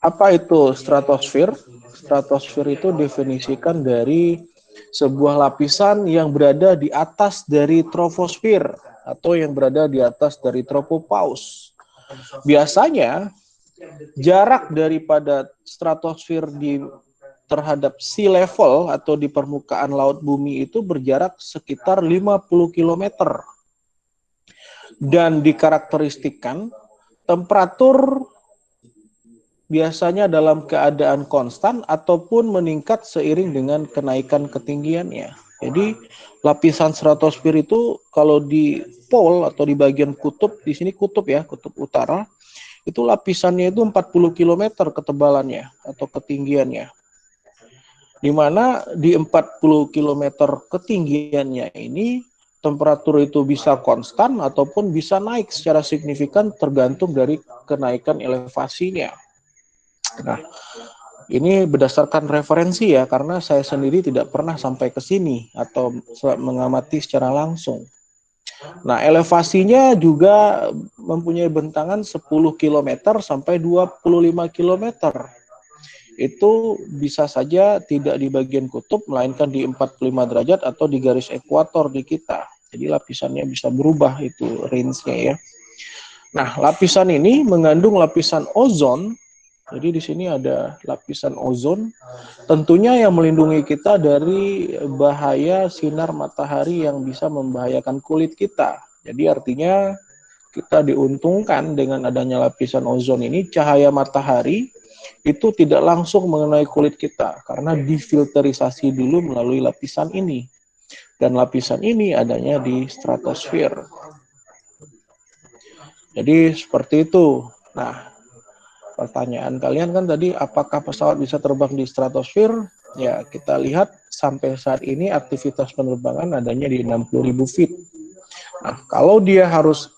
apa itu stratosfer? Stratosfer itu definisikan dari sebuah lapisan yang berada di atas dari troposfer atau yang berada di atas dari tropopause. Biasanya jarak daripada stratosfer terhadap sea level atau di permukaan laut bumi itu berjarak sekitar 50 km. Dan dikarakteristikan temperatur biasanya dalam keadaan konstan ataupun meningkat seiring dengan kenaikan ketinggiannya. Jadi lapisan stratosfer itu kalau di pole atau di bagian kutub, di sini kutub ya, kutub utara, itu lapisannya itu 40 km ketebalannya atau ketinggiannya. Di mana di 40 km ketinggiannya ini temperatur itu bisa konstan ataupun bisa naik secara signifikan tergantung dari kenaikan elevasinya. Nah, ini berdasarkan referensi ya, karena saya sendiri tidak pernah sampai ke sini atau mengamati secara langsung. Nah, elevasinya juga mempunyai bentangan 10 km sampai 25 km. Itu bisa saja tidak di bagian kutub, melainkan di 45 derajat atau di garis ekuator di kita. Jadi lapisannya bisa berubah itu range-nya ya. Nah, lapisan ini mengandung lapisan ozon. Jadi di sini ada lapisan ozon, tentunya yang melindungi kita dari bahaya sinar matahari yang bisa membahayakan kulit kita. Jadi artinya kita diuntungkan dengan adanya lapisan ozon ini, cahaya matahari itu tidak langsung mengenai kulit kita karena difilterisasi dulu melalui lapisan ini. Dan lapisan ini adanya di stratosfer. Jadi seperti itu. Nah, pertanyaan kalian kan tadi, apakah pesawat bisa terbang di stratosfer? Ya, kita lihat sampai saat ini aktivitas penerbangan adanya di 60.000 feet. Nah, kalau dia harus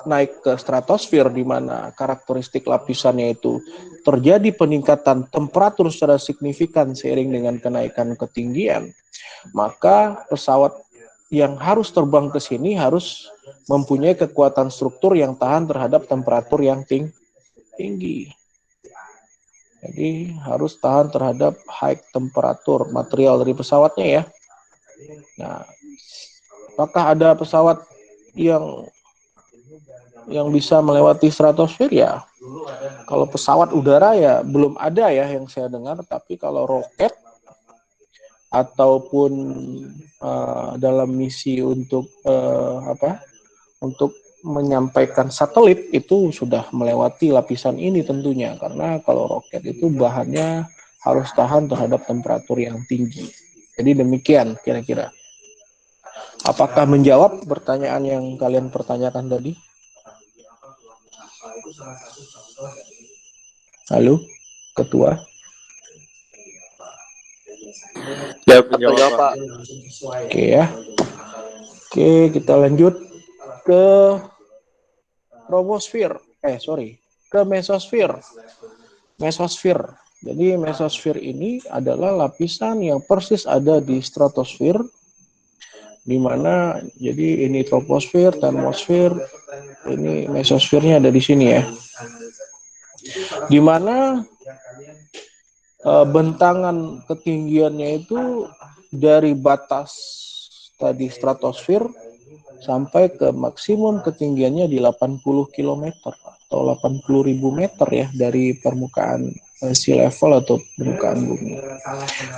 naik ke stratosfer di mana karakteristik lapisannya itu terjadi peningkatan temperatur secara signifikan seiring dengan kenaikan ketinggian, maka pesawat yang harus terbang ke sini harus mempunyai kekuatan struktur yang tahan terhadap temperatur yang tinggi. Jadi harus tahan terhadap high temperatur material dari pesawatnya ya. Nah, apakah ada pesawat yang bisa melewati stratosfer ya? Kalau pesawat udara ya belum ada ya yang saya dengar, tapi kalau roket ataupun dalam misi untuk untuk menyampaikan satelit itu sudah melewati lapisan ini tentunya, karena kalau roket itu bahannya harus tahan terhadap temperatur yang tinggi. Jadi demikian kira-kira. Apakah menjawab pertanyaan yang kalian pertanyakan tadi? Halo, Ketua. Ya, menjawab Pak. Oke ya. Oke, kita lanjut ke troposfer. Ke mesosfer. Mesosfer. Jadi mesosfer ini adalah lapisan yang persis ada di stratosfer, di mana jadi ini troposfer, termosfer, ini mesosfernya ada di sini ya. Di mana bentangan ketinggiannya itu dari batas tadi stratosfer sampai ke maksimum ketinggiannya di 80 km atau 80.000 meter ya dari permukaan sea level atau permukaan bumi.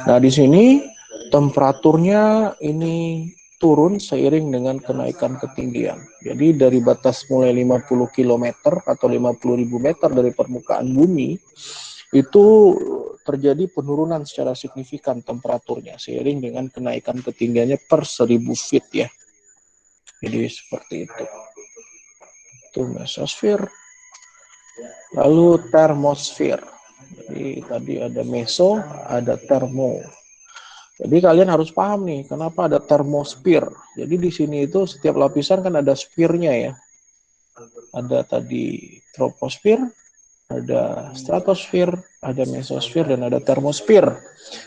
Nah, di sini temperaturnya ini turun seiring dengan kenaikan ketinggian. Jadi dari batas mulai 50 km atau 50.000 meter dari permukaan bumi itu terjadi penurunan secara signifikan temperaturnya seiring dengan kenaikan ketinggiannya per 1000 feet ya. Jadi seperti itu. Itu mesosfer. Lalu termosfer. Jadi tadi ada meso, ada termo. Jadi kalian harus paham nih, kenapa ada termosfer. Jadi di sini itu setiap lapisan kan ada spirnya ya. Ada tadi troposfer, ada stratosfer, ada mesosfer, dan ada termosfer.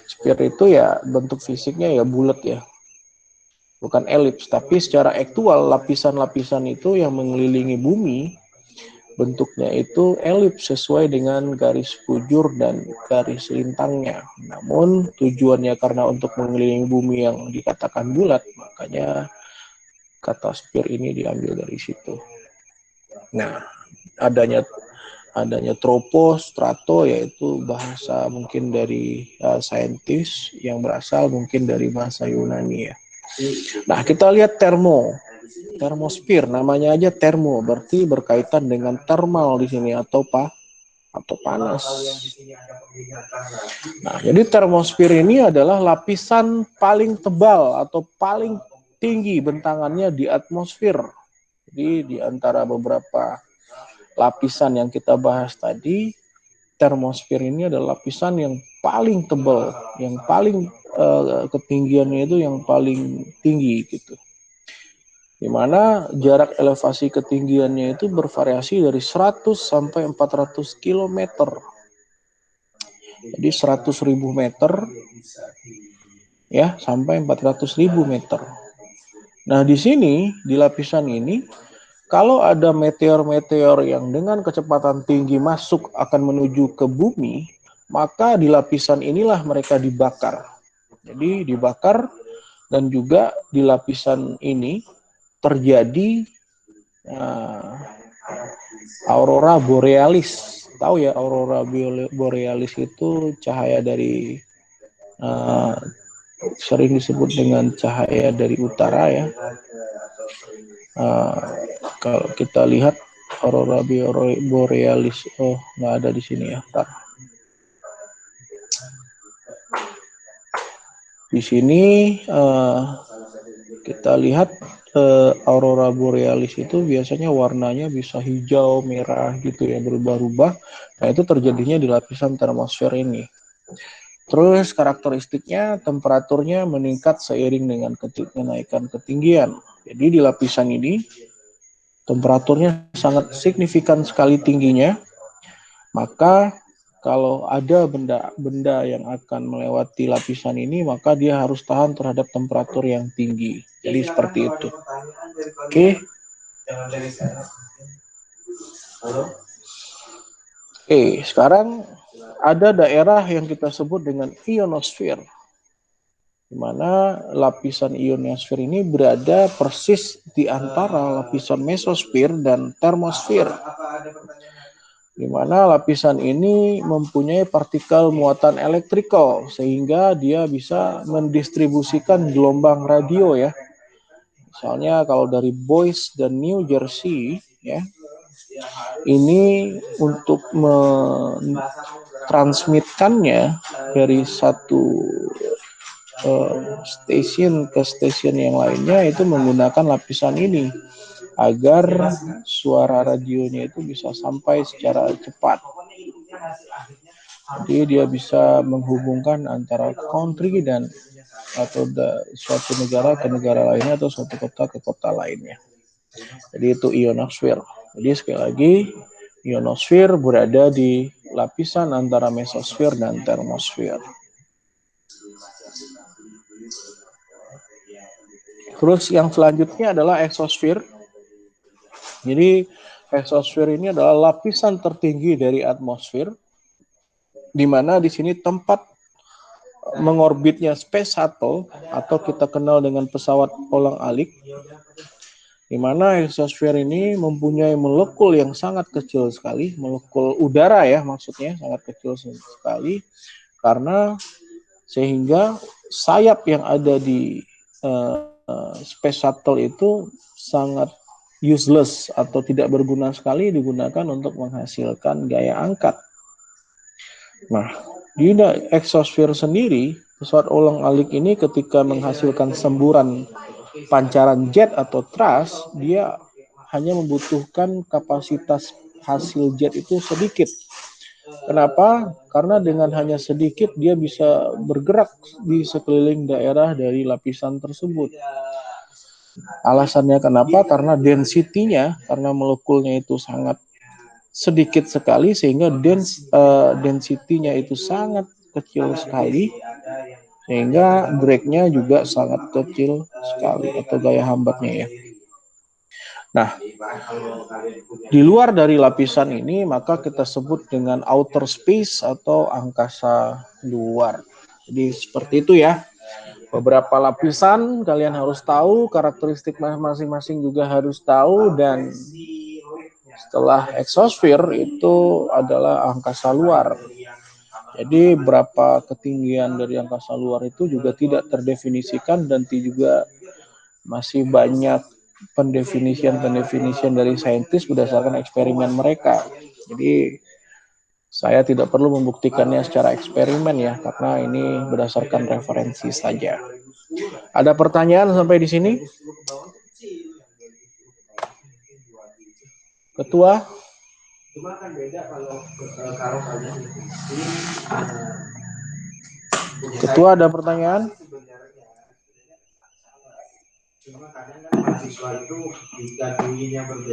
Spir itu ya bentuk fisiknya ya bulat ya, bukan elips. Tapi secara aktual lapisan-lapisan itu yang mengelilingi bumi bentuknya itu elips sesuai dengan garis bujur dan garis lintangnya. Namun tujuannya karena untuk mengelilingi bumi yang dikatakan bulat, makanya kata spir ini diambil dari situ. Nah, adanya tropo, strato yaitu bahasa mungkin dari saintis yang berasal mungkin dari bahasa Yunani ya. Nah, kita lihat termosfer, namanya aja termo, berarti berkaitan dengan thermal di sini atau panas. Nah, jadi termosfer ini adalah lapisan paling tebal atau paling tinggi bentangannya di atmosfer. Jadi di antara beberapa lapisan yang kita bahas tadi, termosfer ini adalah lapisan yang paling tebal, yang paling ketinggiannya itu yang paling tinggi gitu. Di mana jarak elevasi ketinggiannya itu bervariasi dari 100 sampai 400 km. Jadi 100.000 meter ya sampai 400.000 meter. Nah, di sini di lapisan ini kalau ada meteor-meteor yang dengan kecepatan tinggi masuk akan menuju ke bumi, maka di lapisan inilah mereka dibakar. Jadi dibakar dan juga di lapisan ini terjadi aurora borealis. Tahu ya, aurora borealis itu cahaya dari sering disebut dengan cahaya dari utara ya. Kalau kita lihat aurora borealis, nggak ada di sini ya. Bentar. Di sini kita lihat aurora borealis itu biasanya warnanya bisa hijau, merah gitu ya, berubah-ubah. Nah, itu terjadinya di lapisan termosfer ini. Terus karakteristiknya temperaturnya meningkat seiring dengan kenaikan ketinggian. Jadi di lapisan ini temperaturnya sangat signifikan sekali tingginya. Maka kalau ada benda yang akan melewati lapisan ini, maka dia harus tahan terhadap temperatur yang tinggi. Jadi seperti itu. Oke. Oke, sekarang ada daerah yang kita sebut dengan ionosfer, di mana lapisan ionosfer ini berada persis di antara lapisan mesosfer dan termosfer, di mana lapisan ini mempunyai partikel muatan elektrikal sehingga dia bisa mendistribusikan gelombang radio ya. Misalnya kalau dari Boise dan New Jersey ya, ini untuk mentransmitkannya dari satu stasiun ke stasiun yang lainnya itu menggunakan lapisan ini agar suara radionya itu bisa sampai secara cepat. Jadi dia bisa menghubungkan antara country dan atau suatu negara ke negara lainnya atau suatu kota ke kota lainnya. Jadi itu ionosfer. Jadi sekali lagi ionosfer berada di lapisan antara mesosfer dan termosfer. Terus yang selanjutnya adalah eksosfer. Jadi eksosfer ini adalah lapisan tertinggi dari atmosfer, di mana di sini tempat mengorbitnya Space Shuttle atau kita kenal dengan pesawat kolang-alik, di mana eksosfer ini mempunyai molekul yang sangat kecil sekali, molekul udara ya maksudnya sangat kecil sekali, karena sehingga sayap yang ada di Space Shuttle itu sangat useless atau tidak berguna sekali digunakan untuk menghasilkan gaya angkat. Nah, di eksosfer sendiri, pesawat ulang-alik ini ketika menghasilkan semburan pancaran jet atau thrust, dia hanya membutuhkan kapasitas hasil jet itu sedikit. Kenapa? Karena dengan hanya sedikit dia bisa bergerak di sekeliling daerah dari lapisan tersebut. Alasannya kenapa? Karena density-nya, karena molekulnya itu sangat sedikit sekali sehingga density-nya itu sangat kecil sekali sehingga drag-nya juga sangat kecil sekali atau gaya hambatnya ya. Nah, di luar dari lapisan ini maka kita sebut dengan outer space atau angkasa luar. Jadi seperti itu ya. Beberapa lapisan kalian harus tahu, karakteristik masing-masing juga harus tahu, dan setelah exosphere itu adalah angkasa luar. Jadi berapa ketinggian dari angkasa luar itu juga tidak terdefinisikan dan juga masih banyak pendefinisian dari saintis berdasarkan eksperimen mereka. Jadi saya tidak perlu membuktikannya secara eksperimen ya, karena ini berdasarkan referensi saja. Ada pertanyaan sampai di sini? Ketua? Ketua ada pertanyaan?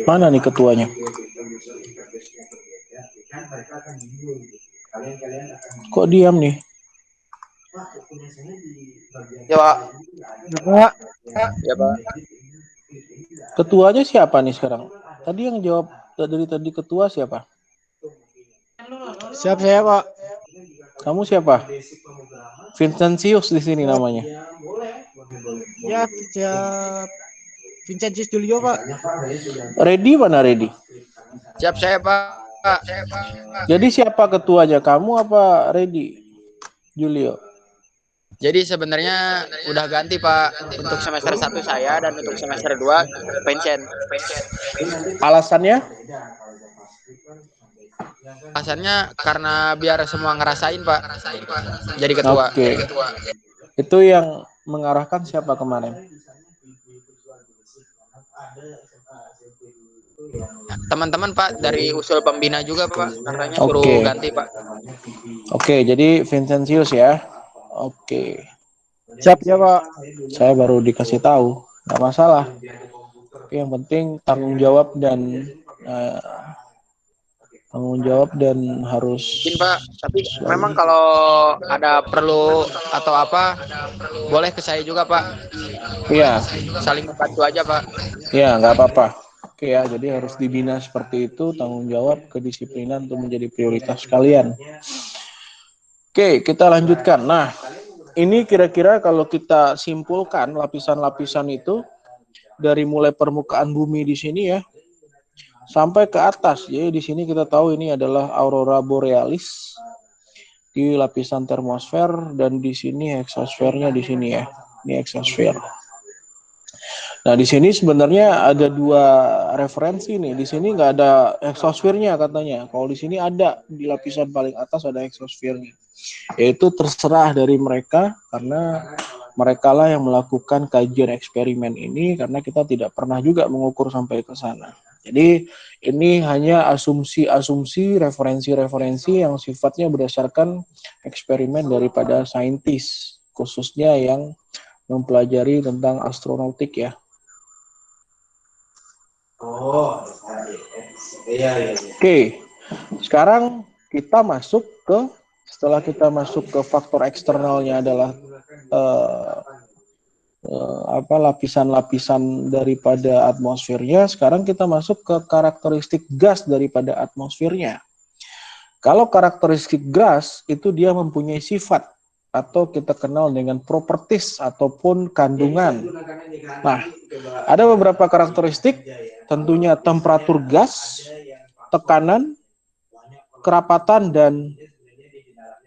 Mana nih ketuanya? Kok diam nih? Ya, Pak. Pak. Ya, Pak. Ketuanya siapa nih sekarang? Tadi yang jawab dari tadi ketua siapa? Siap saya, Pak. Kamu siapa? Vincentius di sini namanya. Ya, siap. Vincentius Julio, Pak. Ready mana Ready? Siap saya, Pak. Jadi siapa ketuanya? Kamu apa Ready? Julio. Jadi sebenarnya udah ganti, Pak. Untuk semester 1 saya dan untuk semester 2 Vincent. Alasannya? Alasannya karena biar semua ngerasain, Pak. Jadi ketua. Oke. Itu yang mengarahkan siapa kemarin? Teman-teman, Pak, dari usul pembina juga, Pak. Katanya suruh ganti, Pak. Oke, jadi Vincentius ya. Oke. Siap ya, Pak. Saya baru dikasih tahu, nggak masalah. Tapi yang penting tanggung jawab dan harus. Mungkin, Pak, tapi memang kalau ada perlu atau apa, boleh ke saya juga, Pak. Iya. Saling membantu aja, Pak. Iya, nggak apa-apa. Oke ya, jadi harus dibina seperti itu, tanggung jawab, kedisiplinan untuk menjadi prioritas kalian. Oke, kita lanjutkan. Nah, ini kira-kira kalau kita simpulkan lapisan-lapisan itu dari mulai permukaan bumi di sini ya, sampai ke atas. Jadi di sini kita tahu ini adalah aurora borealis di lapisan termosfer, dan di sini exosfernya di sini ya. Ini exosfer. Nah, di sini sebenarnya ada dua referensi nih. Di sini nggak ada exosfernya katanya. Kalau di sini ada, di lapisan paling atas ada exosfernya. Yaitu terserah dari mereka, karena mereka lah yang melakukan kajian eksperimen ini, karena kita tidak pernah juga mengukur sampai ke sana. Jadi ini hanya asumsi-asumsi, referensi-referensi yang sifatnya berdasarkan eksperimen daripada saintis, khususnya yang mempelajari tentang astronautik ya. Oke, sekarang kita masuk ke, setelah kita masuk ke faktor eksternalnya adalah lapisan-lapisan daripada atmosfernya. Sekarang kita masuk ke karakteristik gas daripada atmosfernya. Kalau karakteristik gas itu dia mempunyai sifat atau kita kenal dengan properties ataupun kandungan. Nah, ada beberapa karakteristik, tentunya temperatur gas, tekanan, kerapatan, dan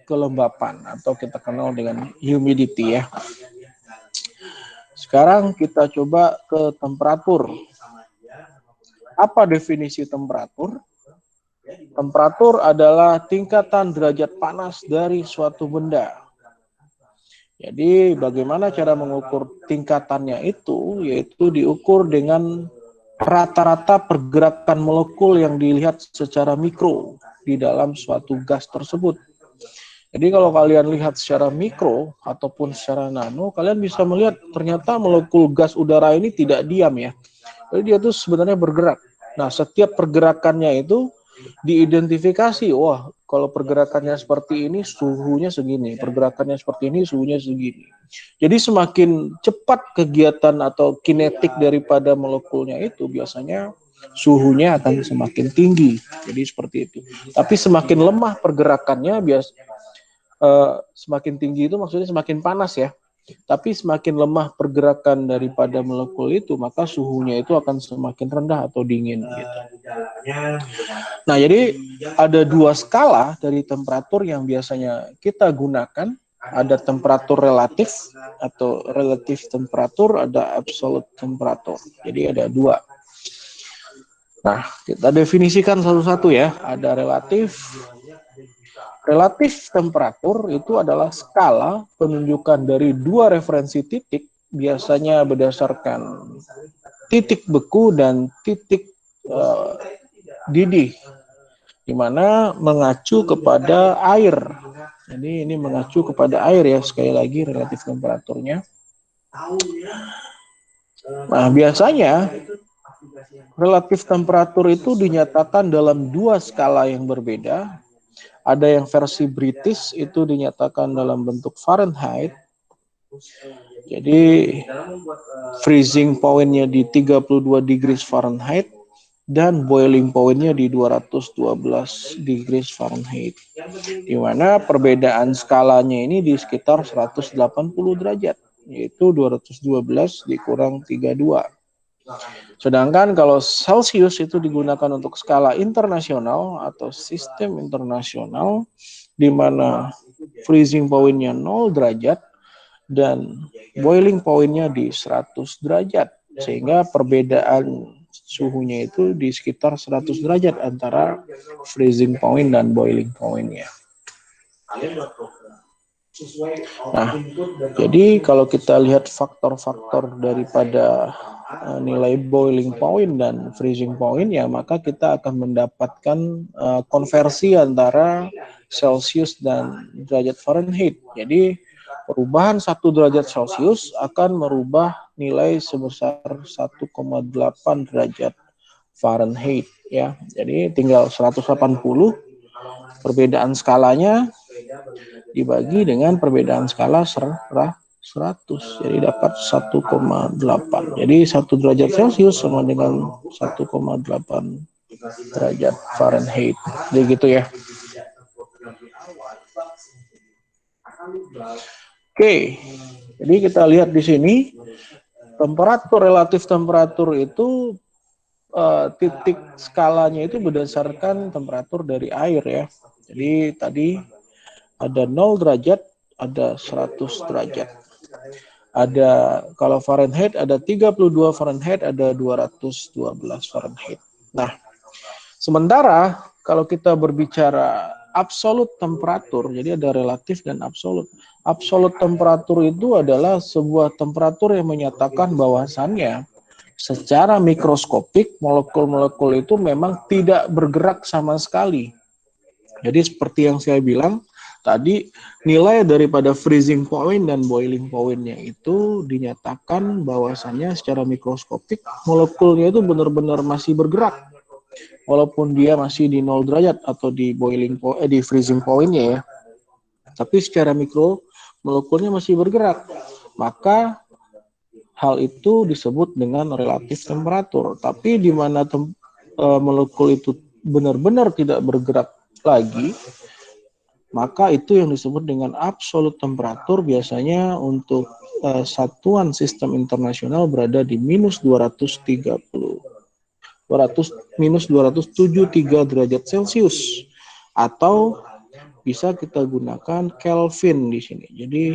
kelembapan atau kita kenal dengan humidity ya. Sekarang kita coba ke temperatur. Apa definisi temperatur? Temperatur adalah tingkatan derajat panas dari suatu benda. Jadi bagaimana cara mengukur tingkatannya itu, yaitu diukur dengan rata-rata pergerakan molekul yang dilihat secara mikro di dalam suatu gas tersebut. Jadi kalau kalian lihat secara mikro ataupun secara nano, kalian bisa melihat ternyata molekul gas udara ini tidak diam ya. Jadi dia tuh sebenarnya bergerak. Nah, setiap pergerakannya itu diidentifikasi. Wah, kalau pergerakannya seperti ini, suhunya segini. Pergerakannya seperti ini, suhunya segini. Jadi semakin cepat kegiatan atau kinetik daripada molekulnya itu, biasanya suhunya akan semakin tinggi. Jadi seperti itu. Tapi semakin lemah pergerakannya, semakin tinggi itu maksudnya semakin panas ya. Tapi semakin lemah pergerakan daripada molekul itu, maka suhunya itu akan semakin rendah atau dingin gitu. Nah, jadi ada dua skala dari temperatur yang biasanya kita gunakan. Ada temperatur relatif atau relatif temperatur, ada absolute temperatur. Jadi ada dua. Nah, kita definisikan satu-satu ya. Ada relatif. Relatif temperatur itu adalah skala penunjukan dari dua referensi titik, biasanya berdasarkan titik beku dan titik didih, di mana mengacu kepada air. Jadi ini mengacu kepada air ya, sekali lagi relatif temperaturnya. Nah, biasanya relatif temperatur itu dinyatakan dalam dua skala yang berbeda. Ada yang versi British itu dinyatakan dalam bentuk Fahrenheit. Jadi freezing point-nya di 32 degrees Fahrenheit dan boiling point-nya di 212 degrees Fahrenheit. Di mana perbedaan skalanya ini di sekitar 180 derajat, yaitu 212 dikurang 32. Sedangkan kalau Celsius itu digunakan untuk skala internasional atau sistem internasional, di mana freezing point-nya 0 derajat dan boiling point-nya di 100 derajat. Sehingga perbedaan suhunya itu di sekitar 100 derajat antara freezing point dan boiling point-nya. Nah, jadi kalau kita lihat faktor-faktor daripada nilai boiling point dan freezing point ya, maka kita akan mendapatkan konversi antara Celsius dan derajat Fahrenheit. Jadi perubahan 1 derajat Celsius akan merubah nilai sebesar 1,8 derajat Fahrenheit ya. Jadi tinggal 180 perbedaan skalanya dibagi dengan perbedaan skala 100. Jadi dapat 1,8. Jadi 1 derajat Celcius sama dengan 1,8 derajat Fahrenheit. Jadi gitu ya. Oke. Jadi kita lihat di sini temperatur relatif temperatur itu titik skalanya itu berdasarkan temperatur dari air ya. Jadi tadi ada 0 derajat, ada 100 derajat. Ada kalau Fahrenheit ada 32 Fahrenheit, ada 212 Fahrenheit. Nah, sementara kalau kita berbicara absolut temperatur, jadi ada relatif dan absolut. Absolut temperatur itu adalah sebuah temperatur yang menyatakan bahwasannya secara mikroskopik molekul-molekul itu memang tidak bergerak sama sekali. Jadi seperti yang saya bilang tadi, nilai daripada freezing point dan boiling point-nya itu dinyatakan bahwasannya secara mikroskopik molekulnya itu benar-benar masih bergerak. Walaupun dia masih di 0 derajat atau di di freezing point-nya ya. Tapi secara mikro molekulnya masih bergerak. Maka hal itu disebut dengan relatif temperatur. Tapi di mana molekul itu benar-benar tidak bergerak lagi, maka itu yang disebut dengan absolut temperatur. Biasanya untuk satuan sistem internasional berada di minus 273 derajat Celcius, atau bisa kita gunakan Kelvin di sini. Jadi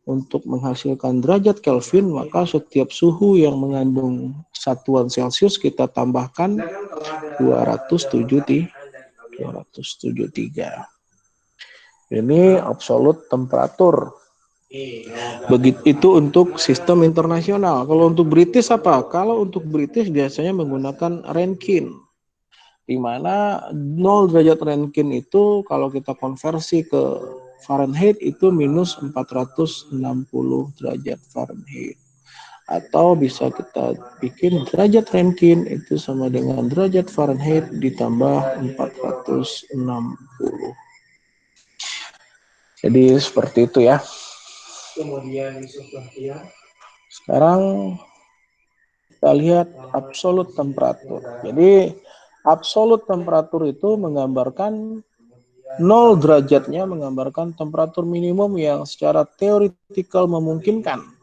untuk menghasilkan derajat Kelvin, maka setiap suhu yang mengandung satuan Celcius kita tambahkan 273. Ini absolut temperatur Begitu itu untuk sistem internasional. Kalau untuk British apa? Kalau untuk British biasanya menggunakan Rankine, di mana 0 derajat Rankine itu kalau kita konversi ke Fahrenheit itu minus 460 derajat Fahrenheit. Atau bisa kita bikin derajat Rankine itu sama dengan derajat Fahrenheit ditambah 460. Jadi seperti itu ya. Sekarang kita lihat absolute temperatur. Jadi absolute temperatur itu menggambarkan 0 derajatnya menggambarkan temperatur minimum yang secara teoretikal memungkinkan.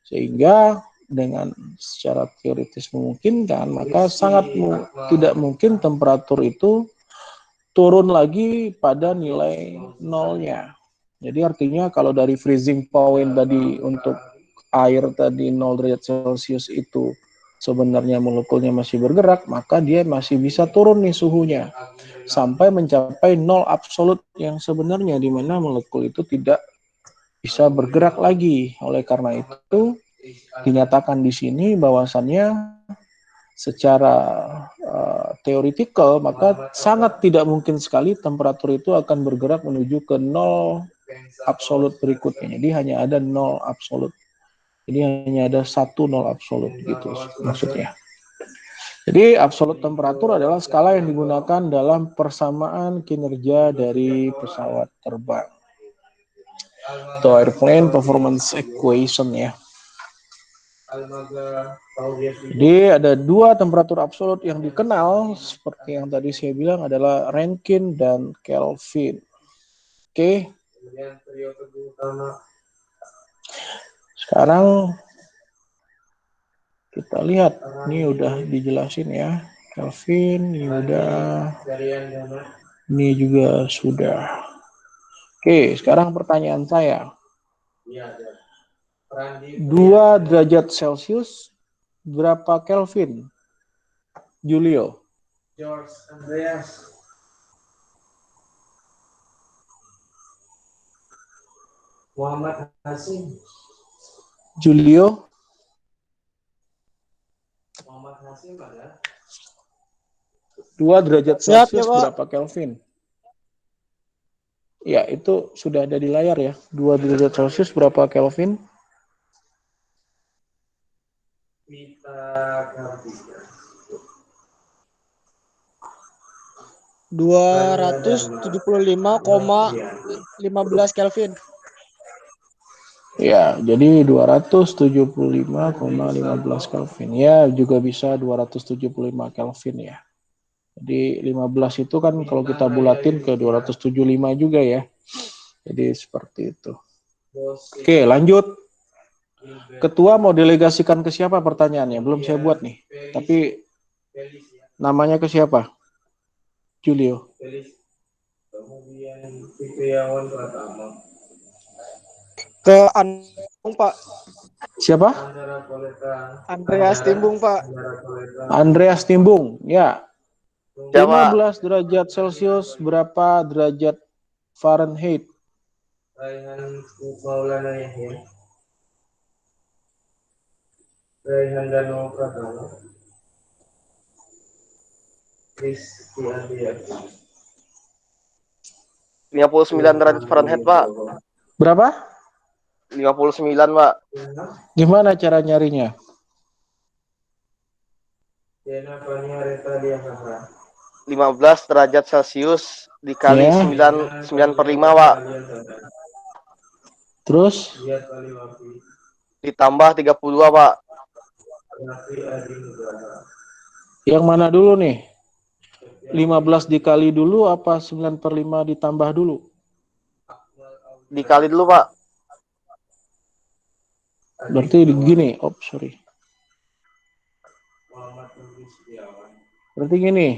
Sehingga dengan secara teoritis memungkinkan, maka sangat tidak mungkin temperatur itu turun lagi pada nilai nolnya. Jadi artinya kalau dari freezing point tadi untuk air tadi 0 derajat Celcius itu sebenarnya molekulnya masih bergerak, maka dia masih bisa turun nih suhunya sampai mencapai 0 absolut yang sebenarnya, di mana molekul itu tidak bisa bergerak lagi. Oleh karena itu dinyatakan di sini bahwasannya secara teoritikal maka sangat tidak mungkin sekali temperatur itu akan bergerak menuju ke 0 absolut berikutnya. Jadi hanya ada 0 absolut. Jadi hanya ada 1 0 absolut gitu maksudnya. Jadi absolut temperatur adalah skala yang digunakan dalam persamaan kinerja dari pesawat terbang. Atau airplane performance equation ya. Jadi ada 2 temperatur absolut yang dikenal seperti yang tadi saya bilang adalah Rankine dan Kelvin. Oke. Sekarang kita lihat, ini udah dijelasin ya. Kelvin, ini udah. Ini juga sudah. Oke, sekarang pertanyaan saya. 2 derajat Celcius berapa Kelvin? Julio. George Andreas. Muhammad Hasim. Julio. Muhammad Hasim ada. 2 derajat Siap, Celcius ya, Pak. berapa Kelvin? Ya, itu sudah ada di layar ya. 2 derajat Celcius berapa Kelvin? Kita Kartika. 275,15 Kelvin. Ya, jadi 275,15 Kelvin. Ya, juga bisa 275 Kelvin ya. Jadi 15 itu kan kalau kita bulatin ke 275 juga ya. Jadi seperti itu. Oke, lanjut. Ketua mau delegasikan ke siapa pertanyaannya? Belum saya buat nih. Tapi namanya ke siapa? Julio. Kemudian Fitriawan Pratama. Ke Andung, Pak. Siapa? Andreas Timbung, Pak. Andreas Timbung. Ya. Siapa? 15 derajat Celcius berapa derajat Fahrenheit? Raihan Maulana Yahya. Raihan Dano Pratama. Rizky Andriati. 59 derajat Fahrenheit, Pak. Berapa? 59, Pak. Gimana cara nyarinya? Diana Fania Reta Diakara. 15 derajat Celcius dikali Ya. 9/5, Pak. Terus? Lihat kali Wafi. Ditambah 32, Pak. Rafi Adi Nugraha. Yang mana dulu nih? 15 dikali dulu apa 9/5 ditambah dulu? Dikali dulu, Pak. Berarti gini. Oh, sorry. Muhammad Nurul Setiawan. Berarti gini.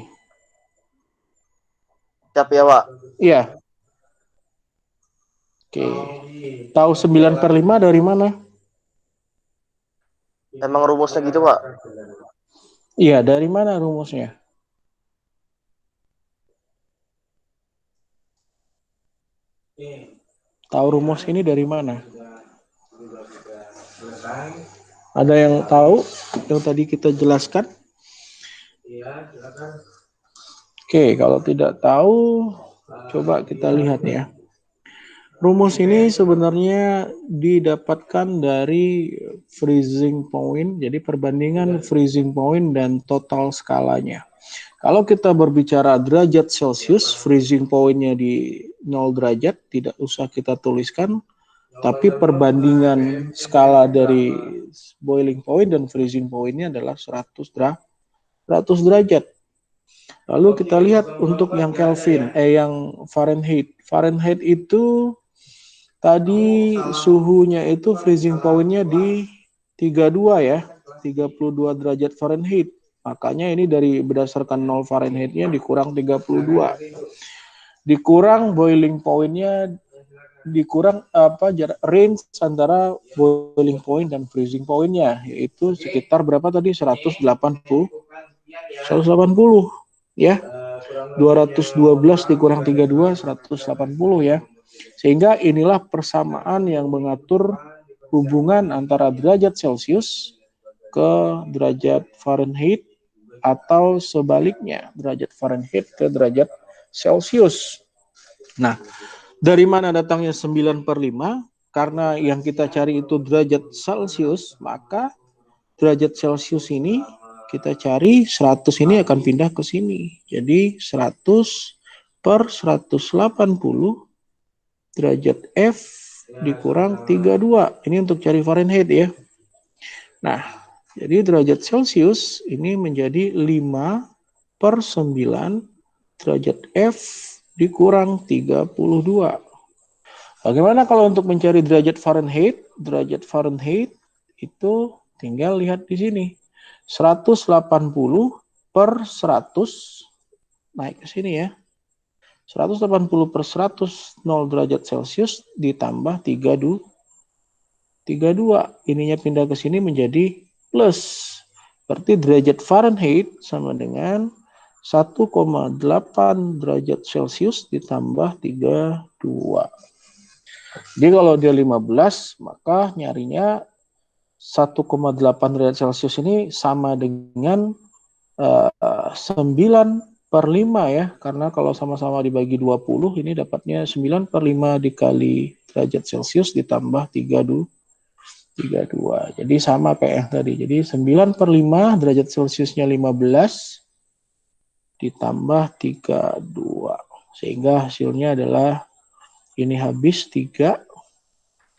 Siap ya, Pak? Iya. Oke. Tahu 9/5 dari mana? Emang rumusnya gitu, Pak? Iya, dari mana rumusnya? Tahu rumus ini dari mana? Ada yang tahu yang tadi kita jelaskan? Iya, silakan. Oke, kalau tidak tahu, coba kita lihat ya. Rumus ini sebenarnya didapatkan dari freezing point, jadi perbandingan freezing point dan total skalanya. Kalau kita berbicara derajat Celcius, freezing point-nya di 0 derajat, tidak usah kita tuliskan, tapi perbandingan skala dari boiling point dan freezing point-nya adalah 100 derajat. Lalu kita lihat untuk yang Kelvin, yang Fahrenheit. Fahrenheit itu tadi suhunya itu freezing point-nya di 32 ya, 32 derajat Fahrenheit. Makanya ini dari berdasarkan 0 Fahrenheit-nya dikurang 32. Dikurang boiling point-nya, dikurang range antara boiling point dan freezing point-nya, yaitu sekitar berapa tadi? 180 ya. 212 dikurang 32, 180 ya. Sehingga inilah persamaan yang mengatur hubungan antara derajat Celcius ke derajat Fahrenheit atau sebaliknya, derajat Fahrenheit ke derajat Celcius. Nah, dari mana datangnya 9/5? Karena yang kita cari itu derajat Celcius, maka derajat Celcius ini kita cari 100 ini akan pindah ke sini. Jadi 100/180 derajat F dikurang 32. Ini untuk cari Fahrenheit ya. Nah, jadi derajat Celcius ini menjadi 5/9 derajat F dikurang 32. Bagaimana kalau untuk mencari derajat Fahrenheit? Derajat Fahrenheit itu tinggal lihat di sini. 180/100 naik ke sini ya. 180/100 0 derajat Celcius ditambah 32. Ininya pindah ke sini menjadi plus. Berarti derajat Fahrenheit sama dengan 1,8 derajat Celcius ditambah 32. Jadi kalau dia 15, maka nyarinya 1,8 derajat Celcius ini sama dengan 9/5 ya, karena kalau sama-sama dibagi 20 ini dapatnya 9/5 dikali derajat Celcius ditambah 32. Jadi sama kayak yang tadi. Jadi 9/5 derajat Celciusnya 15 ditambah 32. Sehingga hasilnya adalah ini habis 3.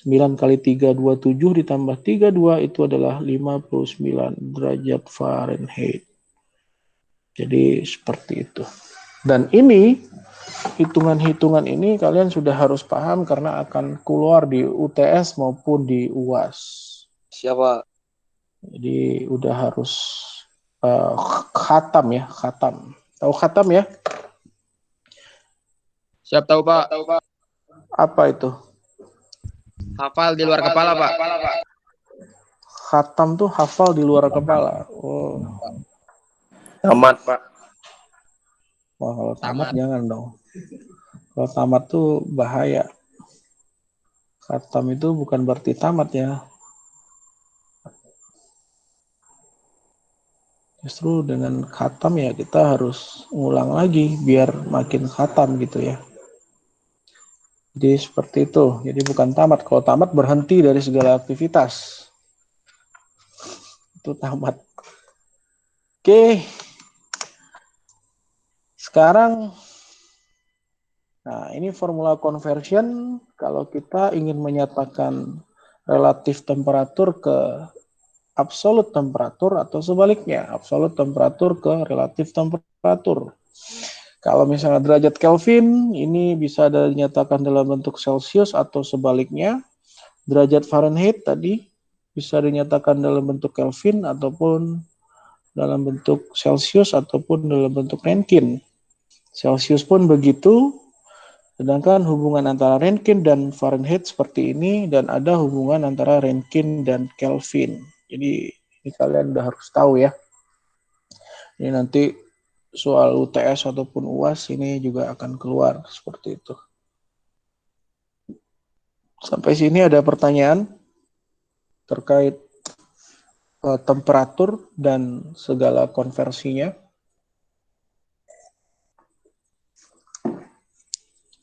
9 kali 3, 27 ditambah 32 itu adalah 59 derajat Fahrenheit. Jadi seperti itu. Dan ini, hitungan-hitungan ini kalian sudah harus paham karena akan keluar di UTS maupun di UAS. Siapa? Jadi udah harus khatam ya, khatam. Tahu khatam ya? Siap tahu, Pak. Apa itu? Hafal di luar kepala, Pak. Khatam tuh hafal di luar kepala. Oh. Tamat, Pak. Wah, kalau tamat jangan dong. Kalau tamat tuh bahaya. Khatam itu bukan berarti tamat ya. Justru dengan khatam ya kita harus ngulang lagi biar makin khatam gitu ya. Jadi seperti itu. Jadi bukan tamat. Kalau tamat berhenti dari segala aktivitas. Itu tamat. Oke. Sekarang, nah ini formula conversion. Kalau kita ingin menyatakan relatif temperatur ke absolute temperatur atau sebaliknya. Absolute temperatur ke relatif temperatur. Kalau misalnya derajat Kelvin, ini bisa dinyatakan dalam bentuk Celcius atau sebaliknya. Derajat Fahrenheit tadi bisa dinyatakan dalam bentuk Kelvin ataupun dalam bentuk Celcius ataupun dalam bentuk Rankine. Celcius pun begitu, sedangkan hubungan antara Rankine dan Fahrenheit seperti ini, dan ada hubungan antara Rankine dan Kelvin. Jadi ini kalian udah harus tahu ya. Ini nanti soal UTS ataupun UAS ini juga akan keluar seperti itu. Sampai sini ada pertanyaan terkait temperatur dan segala konversinya?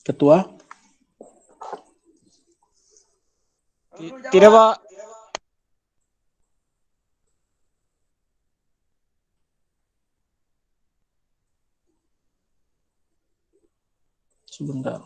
Ketua? Tidak, Pak. Sebentar.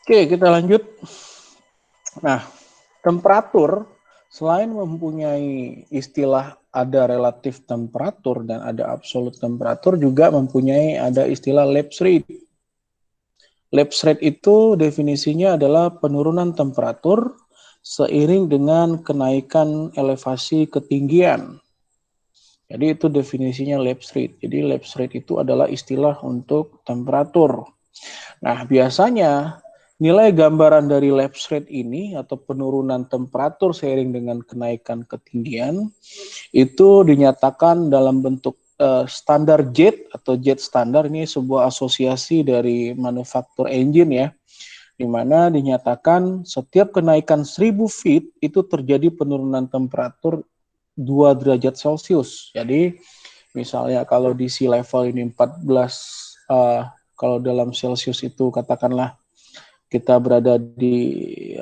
Oke, kita lanjut. Nah, temperatur selain mempunyai istilah ada relatif temperatur dan ada absolut temperatur, juga mempunyai ada istilah lapse rate. Lapse rate itu definisinya adalah penurunan temperatur seiring dengan kenaikan elevasi ketinggian. Jadi itu definisinya lapse rate. Jadi lapse rate itu adalah istilah untuk temperatur. Nah, biasanya nilai gambaran dari lapse rate ini atau penurunan temperatur seiring dengan kenaikan ketinggian itu dinyatakan dalam bentuk standar JET atau JET standar. Ini sebuah asosiasi dari manufaktur engine ya, di mana dinyatakan setiap kenaikan 1000 feet itu terjadi penurunan temperatur 2 derajat Celcius. Jadi misalnya kalau di sea level ini 14, kalau dalam Celcius itu katakanlah kita berada di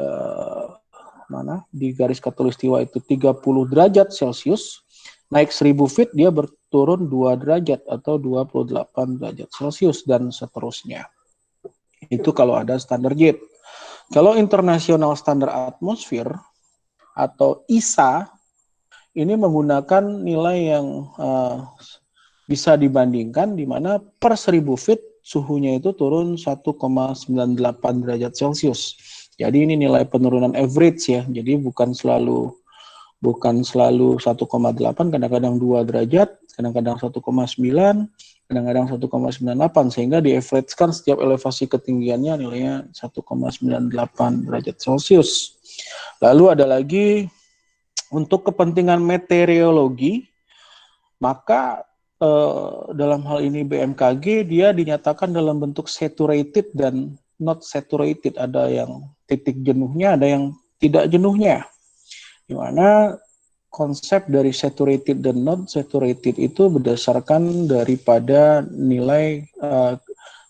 di garis khatulistiwa itu 30 derajat Celcius, naik 1000 feet dia berturun 2 derajat atau 28 derajat Celcius dan seterusnya. Itu kalau ada standar JET. Kalau internasional standar atmosfer atau ISA ini menggunakan nilai yang bisa dibandingkan, di mana per 1000 feet suhunya itu turun 1,98 derajat Celcius. Jadi ini nilai penurunan average ya. Jadi bukan selalu 1,8, kadang-kadang 2 derajat, kadang-kadang 1,9, kadang-kadang 1,98, sehingga di-average-kan setiap elevasi ketinggiannya nilainya 1,98 derajat Celcius. Lalu ada lagi untuk kepentingan meteorologi, maka dalam hal ini BMKG dia dinyatakan dalam bentuk saturated dan not saturated. Ada yang titik jenuhnya, ada yang tidak jenuhnya. Di mana konsep dari saturated dan not saturated itu berdasarkan daripada nilai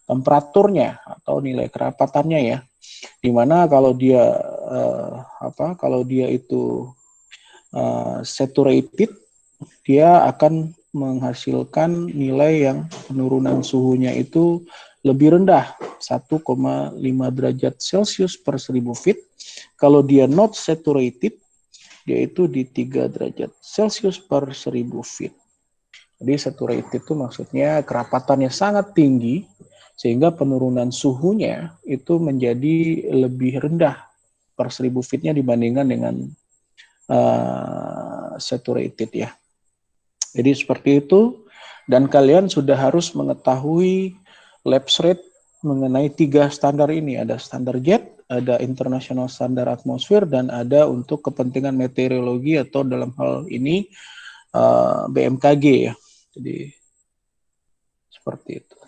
temperaturnya atau nilai kerapatannya ya. Di mana kalau dia itu saturated, dia akan menghasilkan nilai yang penurunan suhunya itu lebih rendah, 1,5 derajat Celcius per 1000 feet. Kalau dia not saturated, dia itu di 3 derajat Celcius per 1000 feet. Jadi saturated itu maksudnya kerapatannya sangat tinggi, sehingga penurunan suhunya itu menjadi lebih rendah per 1000 feetnya dibandingkan dengan saturated ya. Jadi seperti itu, dan kalian sudah harus mengetahui lapse rate mengenai 3 standar ini. Ada standar JET, ada international standar atmosfer, dan ada untuk kepentingan meteorologi atau dalam hal ini BMKG ya. Jadi seperti itu.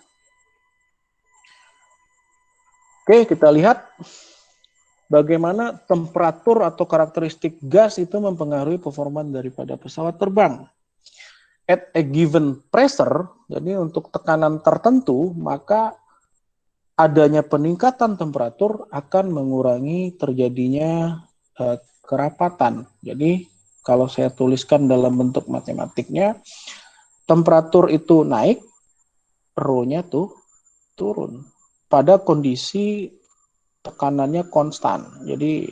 Oke, kita lihat bagaimana temperatur atau karakteristik gas itu mempengaruhi performa daripada pesawat terbang. At a given pressure, jadi untuk tekanan tertentu, maka adanya peningkatan temperatur akan mengurangi terjadinya kerapatan. Jadi kalau saya tuliskan dalam bentuk matematiknya, temperatur itu naik, rho-nya tuh turun pada kondisi tekanannya konstan. Jadi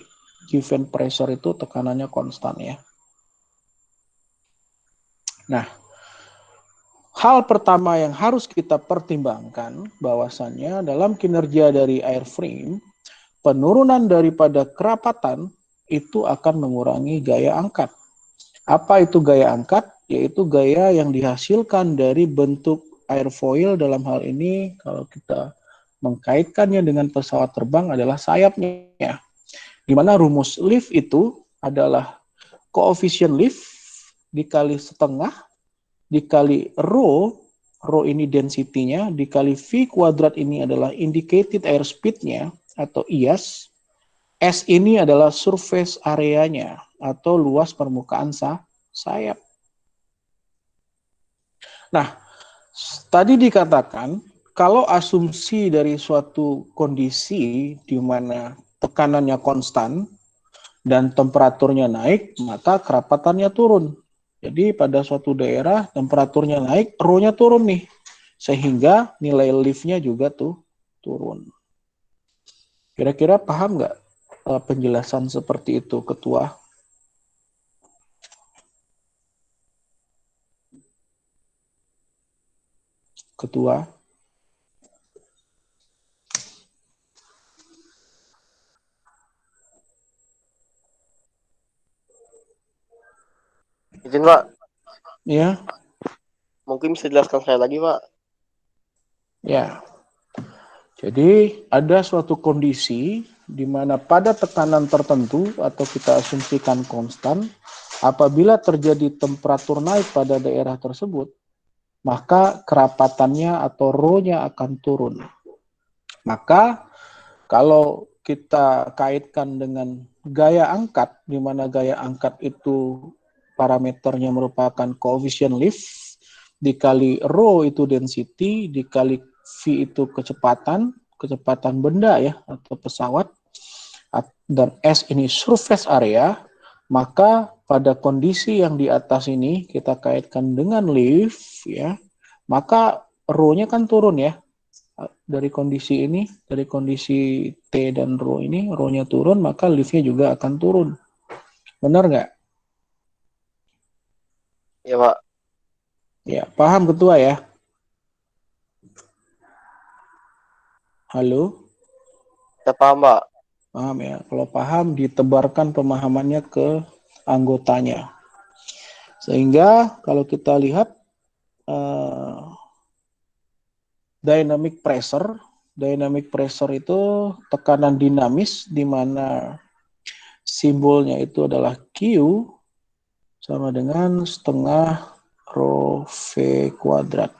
given pressure itu tekanannya konstan ya. Nah, hal pertama yang harus kita pertimbangkan bahwasannya dalam kinerja dari airframe, penurunan daripada kerapatan itu akan mengurangi gaya angkat. Apa itu gaya angkat? yaitu gaya yang dihasilkan dari bentuk airfoil. Dalam hal ini kalau kita mengkaitkannya dengan pesawat terbang adalah sayapnya, di mana rumus lift itu adalah koefisien lift dikali setengah dikali rho ini density-nya, dikali V kuadrat ini adalah indicated airspeed-nya atau IAS, S ini adalah surface area-nya atau luas permukaan sayap. Nah, tadi dikatakan kalau asumsi dari suatu kondisi di mana tekanannya konstan dan temperaturnya naik, maka kerapatannya turun. Jadi pada suatu daerah temperaturnya naik, rho-nya turun nih. Sehingga nilai lift-nya juga turun. Kira-kira paham nggak penjelasan seperti itu, Ketua? Ketua? Izin Pak, Ya, mungkin bisa jelaskan saya lagi Pak. ya. Jadi ada suatu kondisi di mana pada tekanan tertentu atau kita asumsikan konstan, apabila terjadi temperatur naik pada daerah tersebut, maka kerapatannya atau rho-nya akan turun. Maka kalau kita kaitkan dengan gaya angkat, di mana gaya angkat itu parameternya merupakan koefisien lift, dikali rho itu density, dikali V itu kecepatan benda ya, atau pesawat, dan S ini surface area, maka pada kondisi yang di atas ini kita kaitkan dengan lift ya, maka rho-nya kan turun ya. Dari kondisi ini, dari kondisi T dan rho ini, rho-nya turun, maka lift-nya juga akan turun. Benar nggak? Ya Pak. Ya, paham Ketua ya? Halo? Saya paham Pak. Paham ya? Kalau paham, ditebarkan pemahamannya ke anggotanya. Sehingga kalau kita lihat dynamic pressure itu tekanan dinamis di mana simbolnya itu adalah Q sama dengan setengah rho V kuadrat.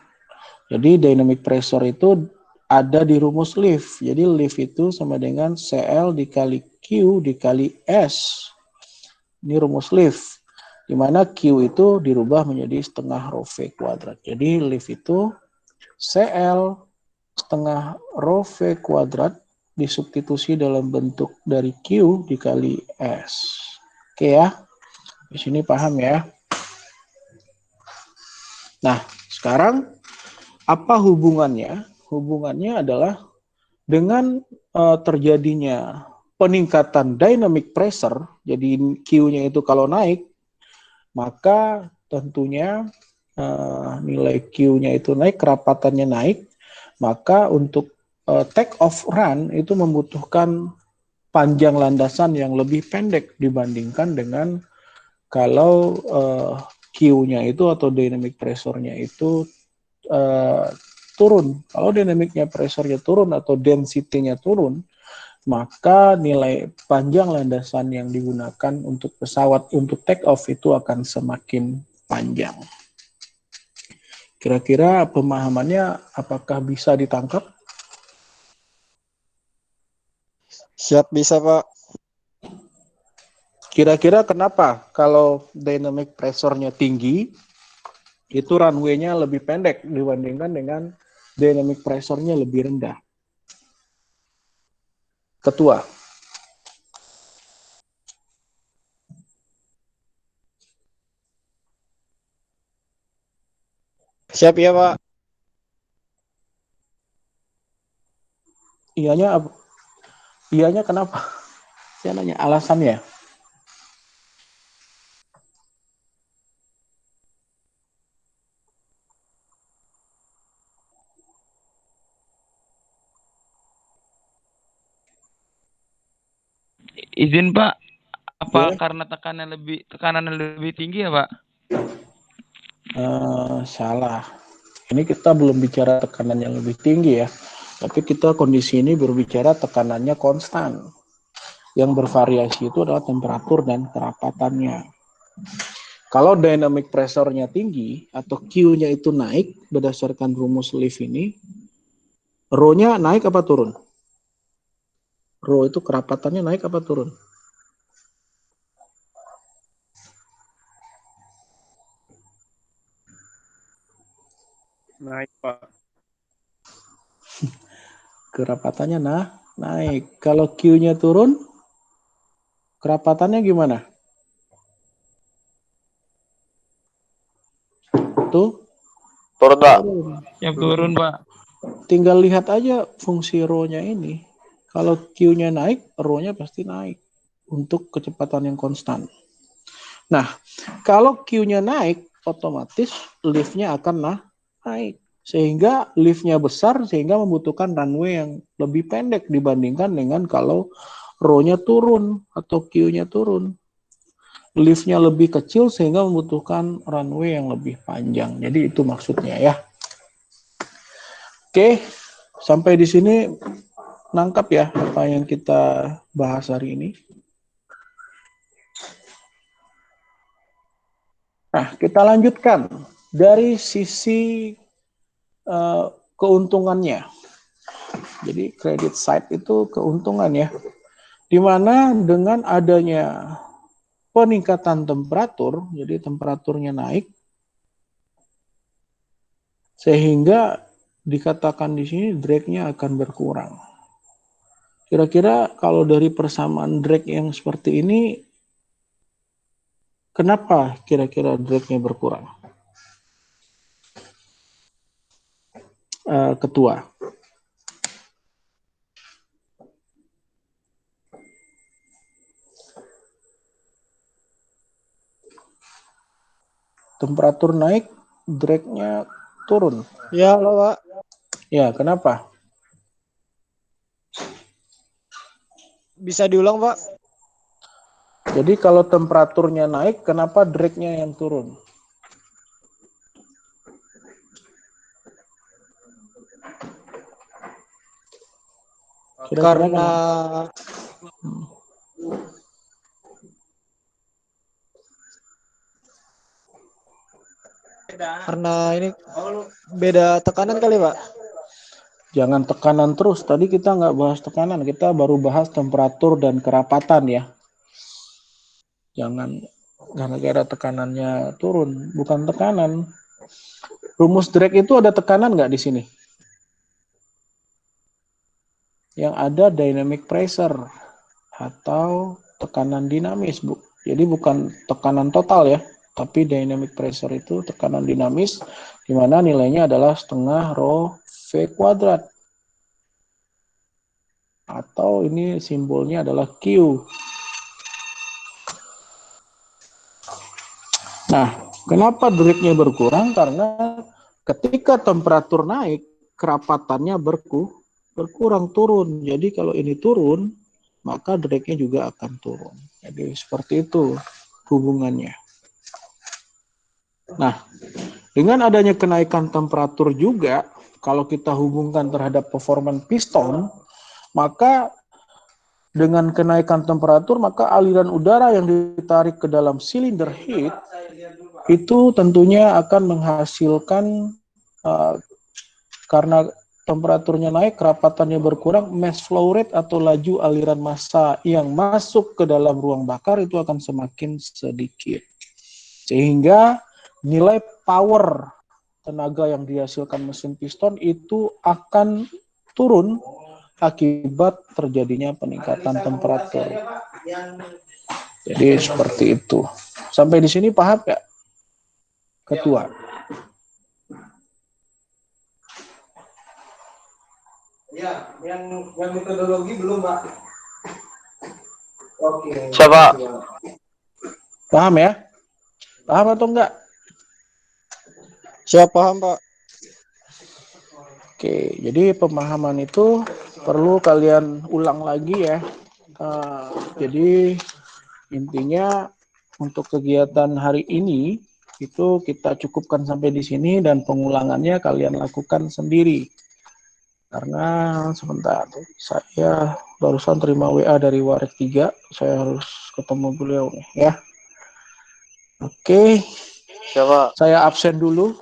Jadi dynamic pressure itu ada di rumus lift. Jadi lift itu sama dengan CL dikali Q dikali S. Ini rumus lift. Di mana Q itu dirubah menjadi setengah rho V kuadrat. Jadi lift itu CL setengah rho V kuadrat disubstitusi dalam bentuk dari Q dikali S. Oke ya. Di sini paham ya. Nah, sekarang apa hubungannya? Hubungannya adalah dengan terjadinya peningkatan dynamic pressure, jadi Q-nya itu kalau naik, maka tentunya nilai Q-nya itu naik, kerapatannya naik, maka untuk take off run itu membutuhkan panjang landasan yang lebih pendek dibandingkan dengan kalau Q-nya itu atau dynamic pressure-nya itu turun. Kalau dynamicnya pressure-nya turun atau density-nya turun, maka nilai panjang landasan yang digunakan untuk pesawat untuk take off itu akan semakin panjang. Kira-kira pemahamannya apakah bisa ditangkap? Siap bisa Pak. Kira-kira kenapa kalau dynamic pressure-nya tinggi, itu runway-nya lebih pendek dibandingkan dengan dynamic pressure-nya lebih rendah? Ketua. Siap ya Pak. Iyanya kenapa? Saya nanya alasannya. Izin Pak, apa Ya. karena tekanan lebih tinggi ya Pak? Salah. Ini kita belum bicara tekanan yang lebih tinggi ya. Tapi kita kondisi ini berbicara tekanannya konstan. Yang bervariasi itu adalah temperatur dan kerapatannya. Kalau dynamic pressure-nya tinggi atau Q-nya itu naik berdasarkan rumus Leaf ini, Rho-nya naik apa turun? Rho itu kerapatannya naik apa turun? Naik, Pak. Kerapatannya naik. Kalau Q-nya turun, kerapatannya gimana? Tuh, Turun, Pak. Yang turun, Pak. tinggal lihat aja fungsi rho-nya ini. Kalau Q-nya naik, rho-nya pasti naik untuk kecepatan yang konstan. Nah, kalau Q-nya naik, otomatis lift-nya akan naik. Sehingga lift-nya besar, sehingga membutuhkan runway yang lebih pendek dibandingkan dengan kalau rho-nya turun atau Q-nya turun. Lift-nya lebih kecil sehingga membutuhkan runway yang lebih panjang. Jadi itu maksudnya ya. Oke, sampai di sini nangkap ya apa yang kita bahas hari ini. Nah, kita lanjutkan dari sisi keuntungannya. Jadi credit side itu keuntungan ya. Di mana dengan adanya peningkatan temperatur, jadi temperaturnya naik, sehingga dikatakan di sini drag-nya akan berkurang. Kira-kira kalau dari persamaan drag yang seperti ini, kenapa kira-kira drag-nya berkurang? Ketua. Temperatur naik, drag-nya turun. Ya, halo, Pak. Ya, kenapa? Bisa diulang, Pak? Jadi kalau temperaturnya naik, kenapa drag-nya yang turun? Kira-kira Karena ini beda tekanan kali, Pak. jangan tekanan terus. Tadi kita nggak bahas tekanan, kita baru bahas temperatur dan kerapatan ya. Jangan gara-gara tekanannya turun, bukan tekanan. Rumus drag itu ada tekanan nggak di sini? Yang ada dynamic pressure atau tekanan dinamis, Bu. Jadi bukan tekanan total ya, tapi dynamic pressure itu tekanan dinamis, di mana nilainya adalah setengah rho V kuadrat. Atau ini simbolnya adalah Q. Nah, kenapa drag-nya berkurang? Karena ketika temperatur naik, kerapatannya berkurang turun. Jadi kalau ini turun, maka drag-nya juga akan turun. Jadi seperti itu hubungannya. Nah, dengan adanya kenaikan temperatur juga, kalau kita hubungkan terhadap performance piston, maka dengan kenaikan temperatur, maka aliran udara yang ditarik ke dalam silinder heat itu tentunya akan menghasilkan karena temperaturnya naik, kerapatannya berkurang, mass flow rate atau laju aliran massa yang masuk ke dalam ruang bakar itu akan semakin sedikit. Sehingga nilai power tenaga yang dihasilkan mesin piston itu akan turun akibat terjadinya peningkatan temperatur. Jadi seperti itu. Sampai di sini paham ya, Ketua? Ya, yang metodologi belum, Pak. Oke. Siapa? Paham ya? Paham atau enggak? Siap, paham, Pak. Oke, jadi pemahaman itu perlu kalian ulang lagi ya. Jadi intinya untuk kegiatan hari ini Itu kita cukupkan sampai di sini dan pengulangannya kalian lakukan sendiri. Karena sebentar, saya barusan terima WA dari Warik 3, saya harus ketemu beliau nih ya. Oke, Siapa? saya absen dulu.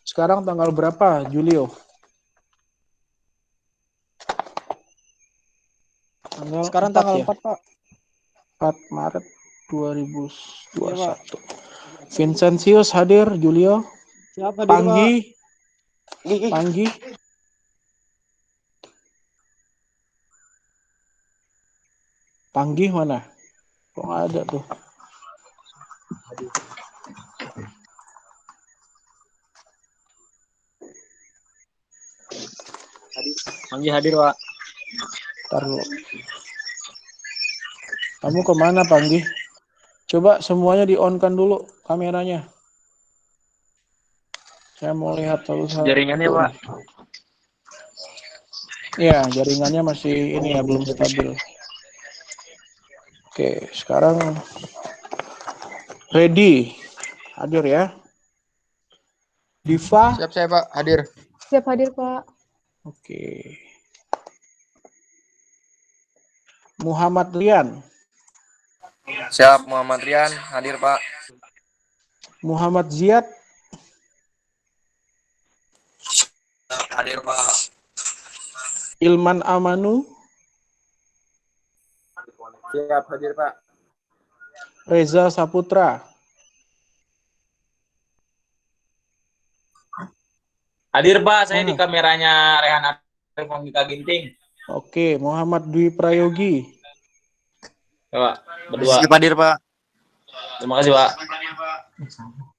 Sekarang tanggal berapa, Julio? Sekarang 4 tanggal ya? 4, Pak. 4 Maret Iya, Pak. 2021. Vincentius hadir, Julio. Siapa hadir, Pak? Panggi. Panggi. Panggi mana? Kok nggak ada tuh? Panggi hadir, Pak. Taruh. Kamu kemana, Panggi? Coba semuanya di-on-kan dulu kameranya. Saya mau lihat satu-satu. Jaringannya, Pak. Ya, jaringannya masih ini ya, belum stabil. Oke, sekarang ready. Hadir ya. Diva. Siap saya Pak, hadir. Siap hadir, Pak. Oke. Muhammad Rian. Siap, Muhammad Rian, hadir Pak. Muhammad Ziad. Hadir Pak. Ilman Amanu. Siap hadir Pak. Reza Saputra. Hadir Pak, saya di kameranya Rehan Arif Mika Ginting. Oke, Muhammad Dwi Prayogi. Pak, berdua. Siap hadir Pak. Terima kasih Pak.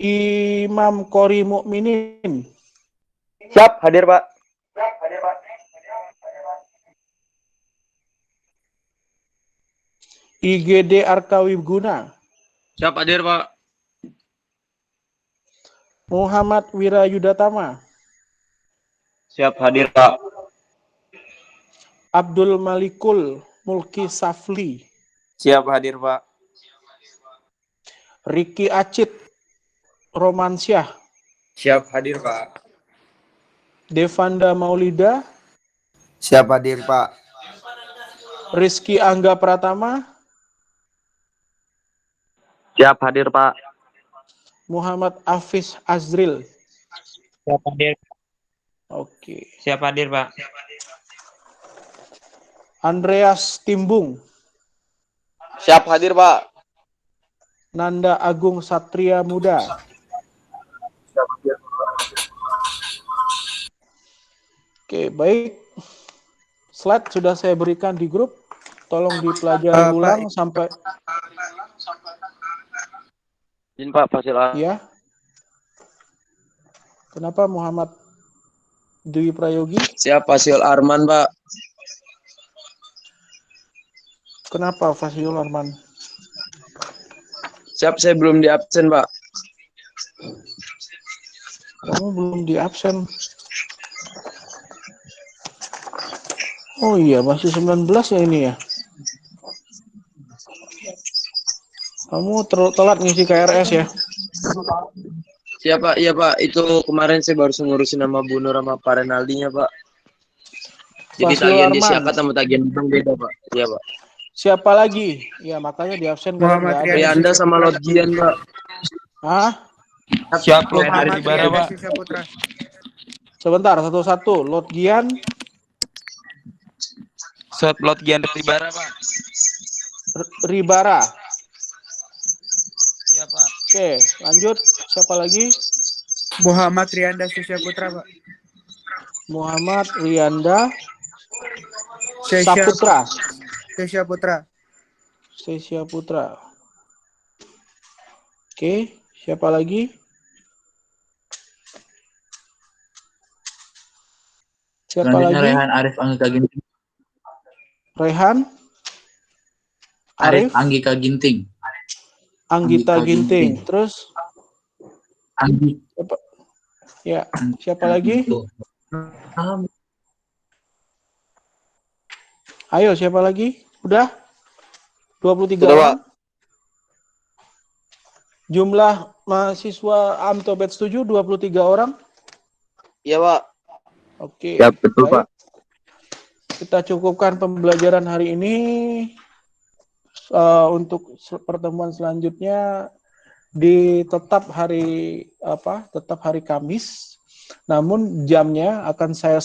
Imam Qori Mukminin. Siap, hadir, Pak. IGD Arkawi Guna. Siap hadir Pak. Muhammad Wirayudatama. Siap, hadir, Pak. Abdul Malikul Mulki Safli. Siap hadir Pak. Riki Acit Romansyah. Siap hadir Pak. Devanda Maulida. Siap hadir Pak. Rizky Angga Pratama. Siap, hadir, Pak. Muhammad Hafiz Azril. Siap hadir. Oke. Siap hadir Pak. Andreas Timbung. Siap, hadir, Pak. Nanda Agung Satria Muda. Oke, baik. Slide sudah saya berikan di grup. Tolong dipelajari ulang sampai Izin, Pak, Fasil A. ya. Kenapa Muhammad Dwi Prayogi? Siap Fasil Arman Pak. Kenapa Fasiul Arman? Siap, saya belum di absen Pak. Kamu belum di absen. Oh iya, masih 19 ya ini ya. Kamu telat ngisi KRS ya? Siap Pak, iya Pak. Itu kemarin saya baru ngurusin nama Bu Nur sama Pak Renaldinya Pak. Jadi Fasiul tagihan di Arman. Siakat sama tagihan Bank beda Pak. Iya Pak. Siapa lagi? Ya makanya di absen kan nggak ada. Rianda sama Lotgian Pak. Hah? Siap dari Libara Pak. Sebentar, satu-satu. Lotgian, Shot Lotgian dari Libara Pak. Ribara. Siapa? Oke, lanjut. Siapa lagi? Muhammad Rianda Susya Putra, Pak. Muhammad Rianda Sesya Saputra. Sesya Putra. Sesya Putra. Oke, siapa lagi? Siapa lagi? Rehan Arif Anggika Ginting. Rehan Arif Anggika Ginting. Anggita Ginting. Terus Anggi. siapa? Ya, siapa lagi? Ayo, siapa lagi? Udah? 23 Sudah, orang? Jumlah mahasiswa AMTO batch 7 23 orang. Iya, Pak. Oke. Ya, betul, baik. Pak. Kita cukupkan pembelajaran hari ini. Untuk pertemuan selanjutnya tetap hari Kamis. Namun jamnya akan saya